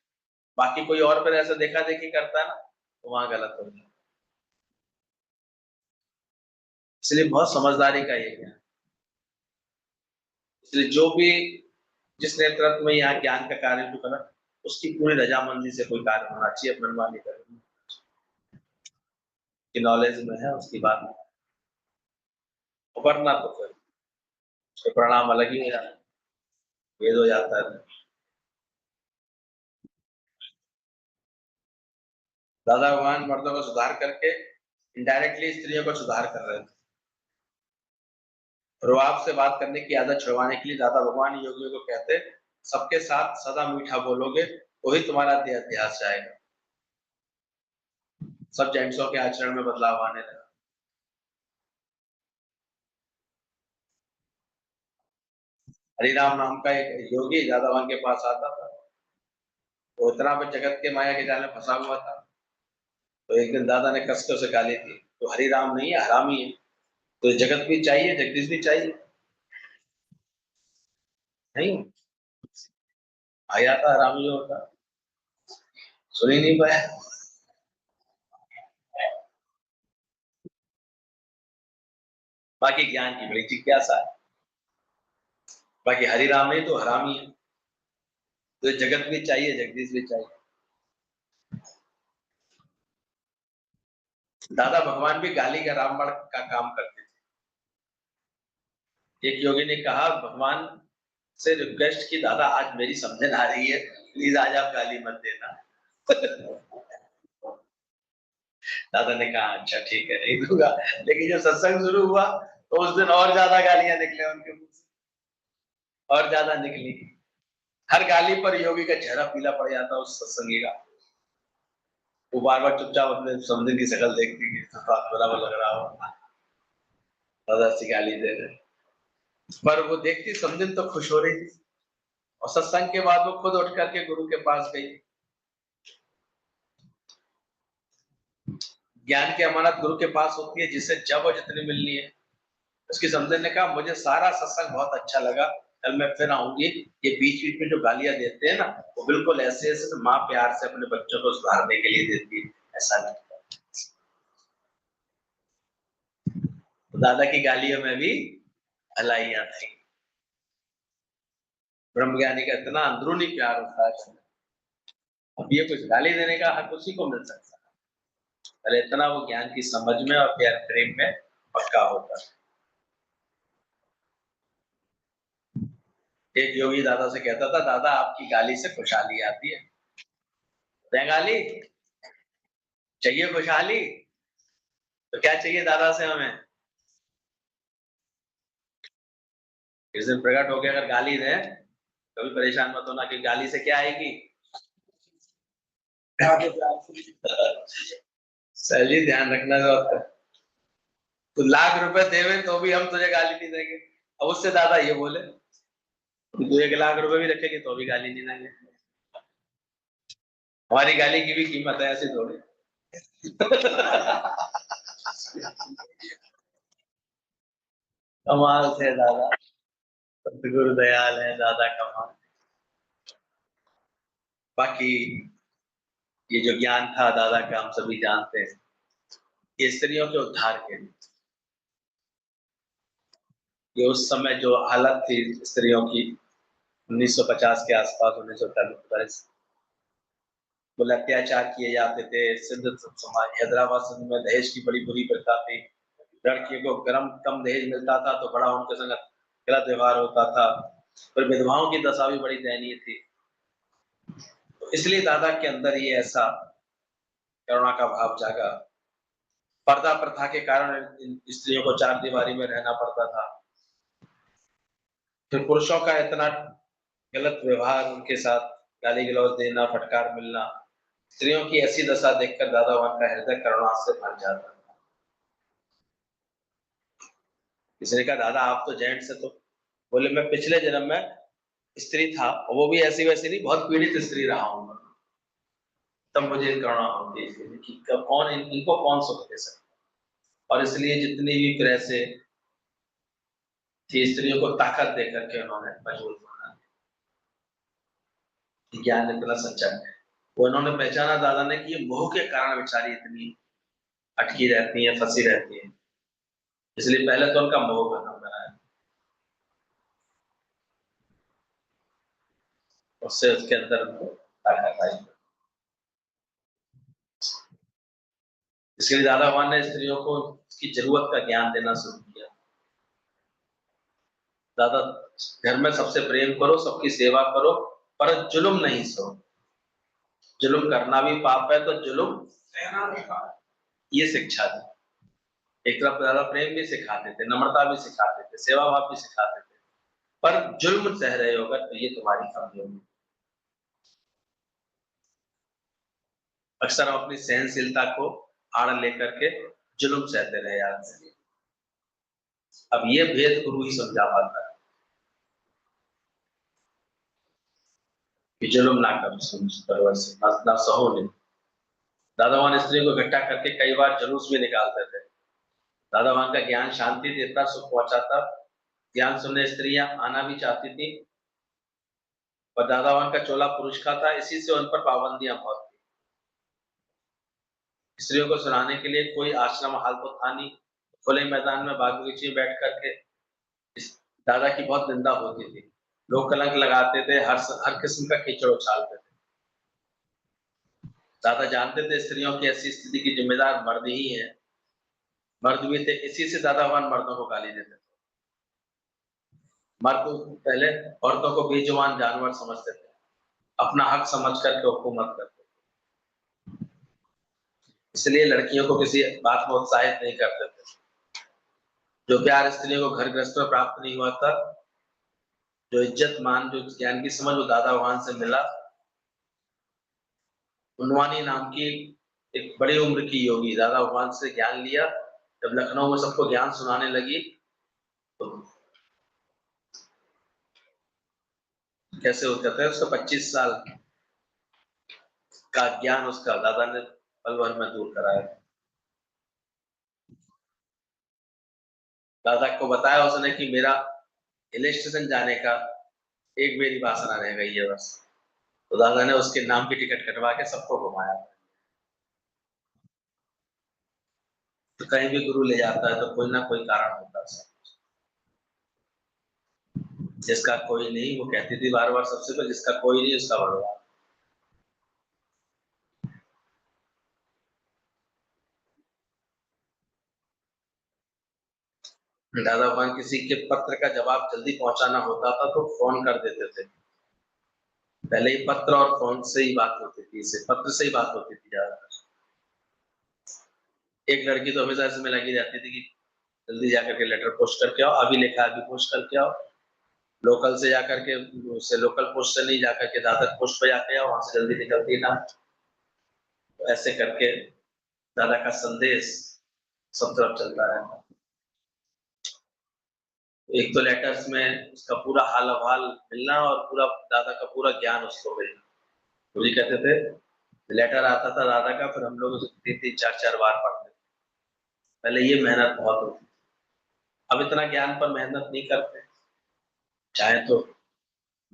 बाकी कोई और फिर ऐसा देखा देखी करता है ना, तो वहां गलत हो जाए। इसलिए बहुत समझदारी का ये ज्ञान। इसलिए जो भी जिस नेतृत्व में यहाँ ज्ञान का कार्य जो करा, उसकी पूरी रजामंदी से कोई कार्य होना चाहिए, मनमानी करनी कि नॉलेज में है उसकी बात नहीं, वरना तो फिर उसके परिणाम अलग ही हो जाते, भेद हो जाता है। दादा भगवान मर्दों का सुधार करके इनडायरेक्टली स्त्रियों का सुधार कर रहे थे। रुआब से बात करने की आदत छुड़वाने के लिए दादा भगवान योगियों को कहते सबके साथ सदा मीठा बोलोगे, वही तुम्हारा अध्यास जाएगा। सब जेंट्सों के आचरण में बदलाव आने लगा। हरिराम नाम का एक योगी दादा भगवान के पास आता था। वो इतना भी जगत के माया के जाल में फंसा हुआ था। तो एक दिन दादा ने कस के उसे गाली दी, तो हरिराम नहीं है, हरामी है। तो जगत भी चाहिए, जगदीश भी चाहिए, नहीं आया था हरामी जो होता, सुन ही नहीं पाया। बाकी ज्ञान की बड़ी जिज्ञासा है। बाकी हरिराम नहीं तो हरामी है। तो जगत भी चाहिए, जगदीश भी चाहिए। दादा भगवान भी गाली का रामबाण का काम करते थे। एक योगी ने कहा भगवान से रिक्वेस्ट की, दादा आज मेरी समझ आ रही है, प्लीज आज आप गाली मत देना। दादा ने कहा अच्छा ठीक है, नहीं दूंगा। लेकिन जब सत्संग शुरू हुआ तो उस दिन और ज्यादा गालियां निकले उनके मुंह से, और ज्यादा निकली। हर गाली पर योगी का चेहरा पीला पड़ जाता उस सत्संगी का। वो बार बार चुपचाप अपने समझन की शक्ल देखती कि बराबर लग रहा हो, दादा सी गाली दे रहे। पर वो देखती समझन तो खुश हो रही थी। और सत्संग के बाद वो खुद उठ करके गुरु के पास गई। ज्ञान की अमानत गुरु के पास होती है, जिससे जब और जितनी मिलनी है। उसकी समझन ने कहा मुझे सारा सत्संग बहुत अच्छा लगा, कल मैं फिर आऊंगी। ये बीच बीच में जो गालियां देते हैं ना, वो बिल्कुल ऐसे ऐसे माँ प्यार से अपने बच्चों को सुधारने के लिए देती है, ऐसा लगता है। तो दादा की गालियों में भी भलाइयां थी। ब्रह्मज्ञानी का इतना अंदरूनी प्यार होता है। अब ये कुछ गाली देने का हक उसी को मिल सकता है, अरे इतना वो ज्ञान की समझ में और प्यार प्रेम में पक्का होता है। एक योगी दादा से कहता था, दादा आपकी गाली से खुशहाली आती है। गाली चाहिए, खुशहाली तो क्या चाहिए दादा से हमें? इस दिन प्रकट हो गया, अगर गाली दे कभी परेशान मत होना कि गाली से क्या आएगी। सर जी ध्यान रखना जरूरत है। तो लाख रुपए देवे तो भी हम तुझे गाली नहीं देंगे। अब उससे दादा ये बोले तू 1 लाख रुपए भी रखेगी तो भी गाली नहीं देंगे। हमारी गाली की भी कीमत है, ऐसी थोड़ी। कमाल से दादा, सतगुरु दयाल है दादा, कमाल। बाकी ये जो ज्ञान था दादा का, हम सभी जानते हैं, ये स्त्रियों के उद्धार के लिए। ये उस समय जो हालत थी स्त्रियों की, 1950 के आसपास, 1940 बोले अत्याचार किए जाते थे। सिंध समाज, हैदराबाद सिंध में दहेज की बड़ी बुरी प्रथा थी। लड़कियों को गरम कम दहेज मिलता था तो बड़ा उनके संग गलत व्यवहार होता था। पर विधवाओं की दशा भी बड़ी दयनीय थी। तो इसलिए दादा के अंदर ये ऐसा करुणा का भाव जागा। पर्दा प्रथा के कारण इन स्त्रियों को चार दीवारी में रहना पड़ता था। फिर पुरुषों का इतना गलत व्यवहार, उनके साथ गाली गलौज देना, फटकार मिलना, स्त्रियों की ऐसी दशा देखकर दादा भगवान का हृदय करुणा से भर जाता। किसी ने कहा दादा आप तो जेंट्स है, तो बोले मैं पिछले जन्म में स्त्री था, और वो भी ऐसी वैसी नहीं, बहुत पीड़ित स्त्री रहा हूं। तब मुझे करुणा होती है कि कौन इनको कौन सुख दे सकता। और इसलिए जितनी भी तरह से थी स्त्रियों को ताकत देकर के उन्होंने मजबूत बना। ज्ञान इतना सच्चा है। वो उन्होंने पहचाना दादा ने कि ये मोह के कारण बेचारी इतनी अटकी रहती है, फंसी रहती है। इसलिए पहले तो उनका मोह खत्म कराया, उससे उसके अंदर उनको ताकत आई। इसके लिए दादा भगवान ने स्त्रियों को उसकी जरूरत का ज्ञान देना शुरू किया। दादा घर में सबसे प्रेम करो, सबकी सेवा करो, पर जुल्म नहीं सो। जुल्म करना भी पाप है तो जुल्म सहना भी पाप है। ये शिक्षा दी। एक तरफ दादा प्रेम भी सिखाते थे, नम्रता भी सिखाते थे, सेवा भाव भी सिखाते थे। पर जुल्म सह रहे हो अगर तो ये तुम्हारी कमजोरी। अक्सर हम अपनी सहनशीलता को आड़ लेकर के जुल्म सहते रहे आदमी। अब ये भेद गुरु ही समझा पाता है कि जुल्म ना करो, ना सहो नहीं। दादा भगवान स्त्रियों को इकट्ठा करके कई बार जुलूस भी निकालते थे। दादा भगवान का ज्ञान शांति थी, इतना सुख पहुंचा था, ज्ञान सुनने स्त्रियां आना भी चाहती थी, पर दादा भगवान का चोला पुरुष का था, इसी से उन पर पाबंदियां बहुत थी। स्त्रियों को सुनाने के लिए कोई आश्रम हाल तो था नहीं, खुले मैदान में बाग बगीचे में बैठ करके इस दादा की बहुत निंदा होती थी। लोग कलंक लगाते थे, हर किस्म का कीचड़ उछालते थे। दादा जानते थे स्त्रियों की ऐसी स्थिति की जिम्मेदार मर्द ही है, मर्द भी थे, इसी से दादा भगवान मर्दों को गाली देते थे। मर्द पहले औरतों को बेजुबान जानवर समझते थे, अपना हक समझ करके हुकूमत करते थे, इसलिए लड़कियों को किसी बात में उत्साहित नहीं करते थे। जो प्यार स्त्रियों को घर गृहस्थ में प्राप्त नहीं हुआ था, जो इज्जत मान, जो ज्ञान की समझ वो दादा भगवान से मिला। उन्वानी नाम की एक बड़ी उम्र की योगी दादा भगवान से ज्ञान लिया, जब लखनऊ में सबको ज्ञान सुनाने लगी तो कैसे हो कहते हैं उसका 25 साल का ज्ञान उसका दादा ने पल भर में दूर कराया। दादा को बताया उसने कि मेरा हिल स्टेशन जाने का एक मेरी वासना रह गई है बस, तो दादा ने उसके नाम की टिकट कटवा के सबको घुमाया। तो कहीं भी गुरु ले जाता है तो कोई ना कोई कारण होता है, जिसका कोई नहीं, वो कहती थी बार बार सबसे, तो जिसका कोई नहीं उसका भगवान। दादा भगवान किसी के पत्र का जवाब जल्दी पहुंचाना होता था तो फोन कर देते थे। पहले ही पत्र और फोन से ही बात होती थी, इससे पत्र से ही बात होती थी ज्यादातर। एक लड़की तो हमेशा इसमें लगी रहती थी कि जल्दी जाकर के लेटर पोस्ट करके आओ, अभी लिखा अभी पोस्ट करके आओ। लोकल से जाकर के, उससे लोकल पोस्ट से नहीं जाकर के दादर पोस्ट पे जाके आओ, वहां से जल्दी निकलती ना। तो ऐसे करके दादा का संदेश सब तरफ चलता रहता। एक तो लेटर्स में उसका पूरा हाल हवाल मिलना और पूरा दादा का पूरा ज्ञान उसको मिलना। तो ये कहते थे लेटर आता था दादा का, फिर हम लोग उसे 3-3 4-4 बार पढ़ते थे। पहले ये मेहनत बहुत होती, अब इतना ज्ञान पर मेहनत नहीं करते। चाहे तो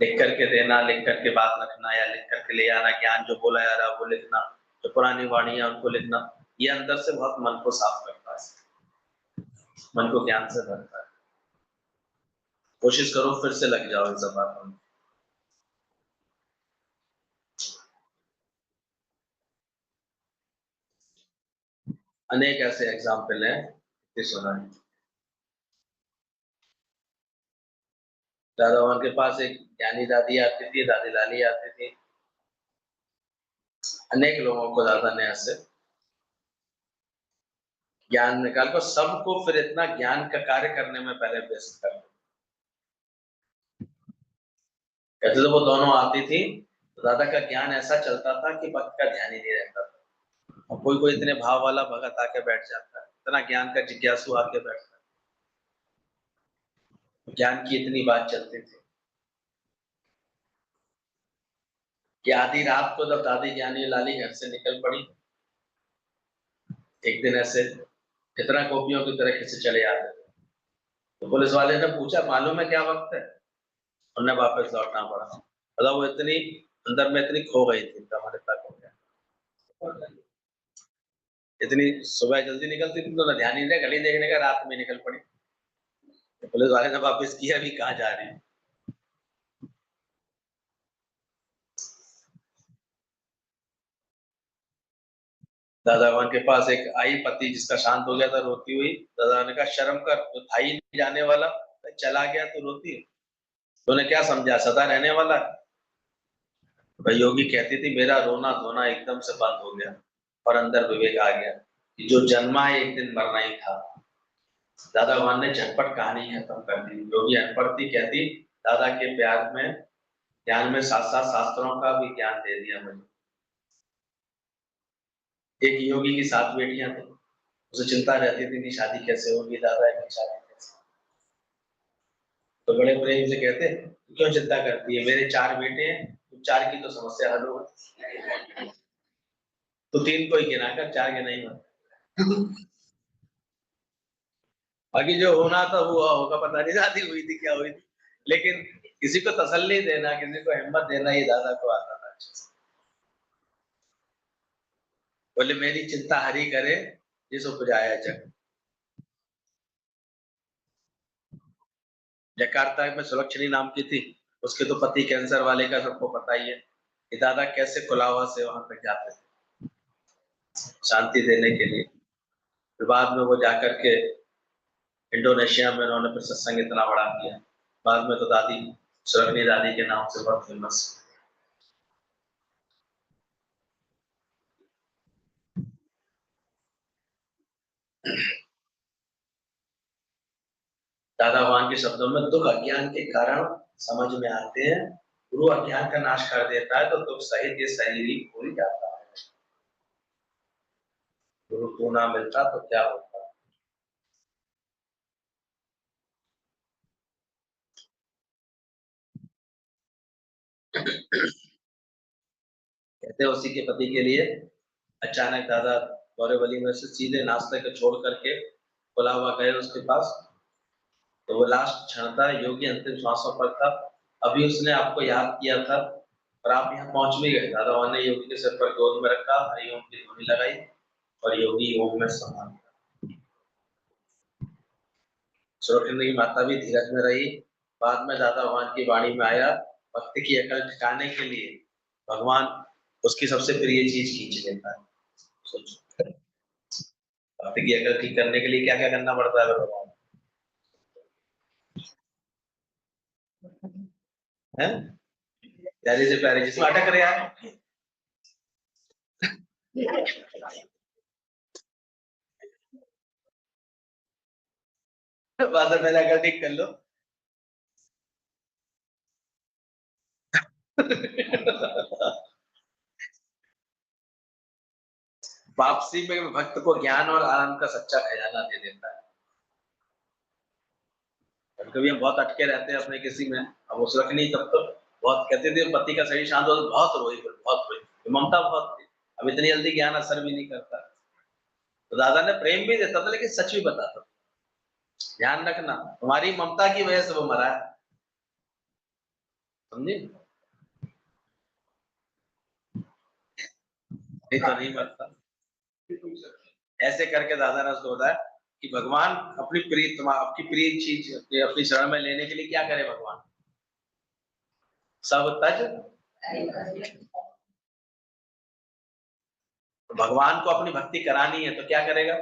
लिख करके देना, लिख करके बात रखना, या लिख करके ले आना, ज्ञान जो बोला जा रहा है वो लिखना, जो पुरानी वाणी है उनको लिखना, ये अंदर से बहुत मन को साफ करता है, मन को ज्ञान से भरता है। कोशिश करो फिर से लग जाओ इन सब बातों में। अनेक ऐसे एग्जाम्पल हैं, सुना है। दादा भगवान के पास एक ज्ञानी दादी आती थी, दादी लाली आती थी, अनेक लोगों को दादा ने ऐसे ज्ञान निकाल कर सबको फिर इतना ज्ञान का कार्य करने में पहले व्यस्त कर दिया। कहते थे वो दोनों आती थी तो दादा का ज्ञान ऐसा चलता था कि भक्त का ध्यान ही नहीं रहता था, और कोई कोई इतने भाव वाला भगत आके बैठ जाता है, इतना ज्ञान का जिज्ञासु आके बैठता है, ज्ञान की इतनी बात चलती थी कि आधी रात को जब दादी ज्ञानी लाली घर से निकल पड़ी, एक दिन ऐसे इतना गोपियों की तरह खिंचे चले आते थे, तो पुलिस वाले ने पूछा मालूम है क्या वक्त है, उन्हें वापस लौटना पड़ा। मतलब वो इतनी अंदर में इतनी खो गई थी, हमारे तक हो गया, इतनी सुबह जल्दी निकलती थी तो ध्यान नहीं रहा, गली देखने का, रात में निकल पड़ी। तो पुलिस वाले ने वापस किया, अभी कहाँ जा रही है। दादा भगवान के पास एक आई पति जिसका शांत हो गया था, रोती हुई। दादा ने कहा शर्म कर, तो था ही नहीं जाने वाला, चला गया तो रोती है, तूने क्या समझा सदा रहने वाला है। भाई योगी कहती थी मेरा रोना धोना एकदम से बंद हो गया और अंदर विवेक आ गया कि जो जन्मा है एक दिन मरना ही था। दादा भगवान ने झटपट कहानी खत्म कर दी। योगी अनपढ़ थी, कहती दादा के प्यार में, ज्ञान में साथ साथ शास्त्रों का भी ज्ञान दे दिया मुझे। एक योगी की 7 बेटियां थी, उसे चिंता रहती थी कि शादी कैसे होगी, दादा की शादी कैसे। तो बड़े प्रेम से कहते, क्यों चिंता करती है, मेरे 4 बेटे हैं, तो 4 की तो समस्या हल हो। तो 3 को ही गिना कर 4 गिना ही मत। बाकी जो होना था वो होगा, पता नहीं शादी हुई थी क्या हुई थी, लेकिन किसी को तसल्ली देना, किसी को हिम्मत देना, ये दादा को आता था अच्छे से। बोले मेरी चिंता हरि करे जिस उपजाया जग। जकार्ता में सुलक्षणी नाम की थी, उसके तो पति कैंसर वाले का सबको पता ही है कि दादा कैसे खुलावा से वहां तक जाते थे शांति देने के लिए। फिर बाद में वो जाकर के इंडोनेशिया में उन्होंने फिर सत्संग इतना बड़ा किया। बाद में तो दादी सुलक्षणी दादी के नाम से बहुत फेमस। दादा भगवान के शब्दों में दुख अज्ञान के कारण समझ में आते हैं, गुरु अज्ञान का नाश कर देता है तो दुख सहित ये शरीर ही भूल जाता है। गुरु को ना मिलता तो क्या होता। कहते हैं उसी के पति के लिए अचानक दादा गौरवली में से सीधे नाश्ते को छोड़ करके खुला हुआ गए उसके पास। तो वो लास्ट क्षण था, योगी अंतिम श्वासों पर था, अभी उसने आपको याद किया था और आप यहाँ पहुंच भी गए। दादा वहां ने योगी के सिर पर गोद में रखा, हरिओम की ध्वनि लगाई और योगी ओम में समा गया। सुरखिंद की माता भी धीरज में रही। बाद में दादा भगवान की वाणी में आया, भक्ति की अकल ठिकाने के लिए भगवान उसकी सबसे प्रिय चीज खींच लेता है। सोचो, भक्ति की अकल ठीक करने के लिए क्या क्या करना पड़ता है भगवान है। प्यारे से प्यारे जिसमें अटक रहा है, बाद में पहले अकल ठीक कर लो। वापसी में भक्त को ज्ञान और आनंद का सच्चा खजाना दे देता है। कभी कभी हम बहुत अटके रहते हैं अपने किसी में, अब उस रखनी तब तो बहुत कहते थे पति का शरीर शांत हो तो बहुत रोई, बहुत रोई, ममता बहुत थी। अब इतनी जल्दी ज्ञान असर भी नहीं करता। तो दादा ने प्रेम भी देता था लेकिन सच भी बताता था, ध्यान रखना तुम्हारी ममता की वजह से वो मरा है, समझे, नहीं तो नहीं मरता। ऐसे करके दादा ने उसको बताया कि भगवान अपनी प्रिय आपकी प्रिय चीज अपनी शरण में लेने के लिए क्या करे भगवान, सब तज। तो भगवान को अपनी भक्ति करानी है तो क्या करेगा,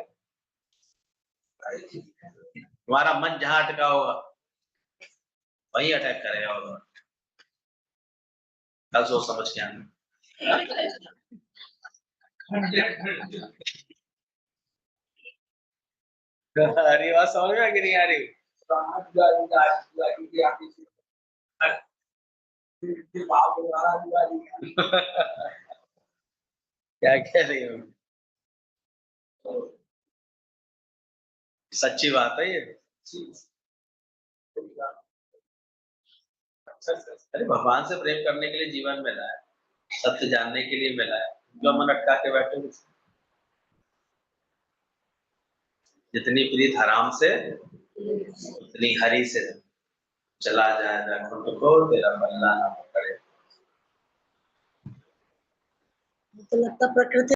तुम्हारा मन जहां अटका होगा वही अटैक करेगा भगवान। कल सोच समझ के आना। अरे बात समझ में आ कि नहीं आ रही। क्या कह रही हो, सच्ची बात है ये। अरे भगवान से प्रेम करने के लिए जीवन में लाया, सत्य जानने के लिए मिला है, जो मन अटका के बैठे हो। जितनी प्रीत हराम से उतनी हरि से, चला जाए खुद को तेरा बल्ला ना पकड़े। तो लगता प्रकृति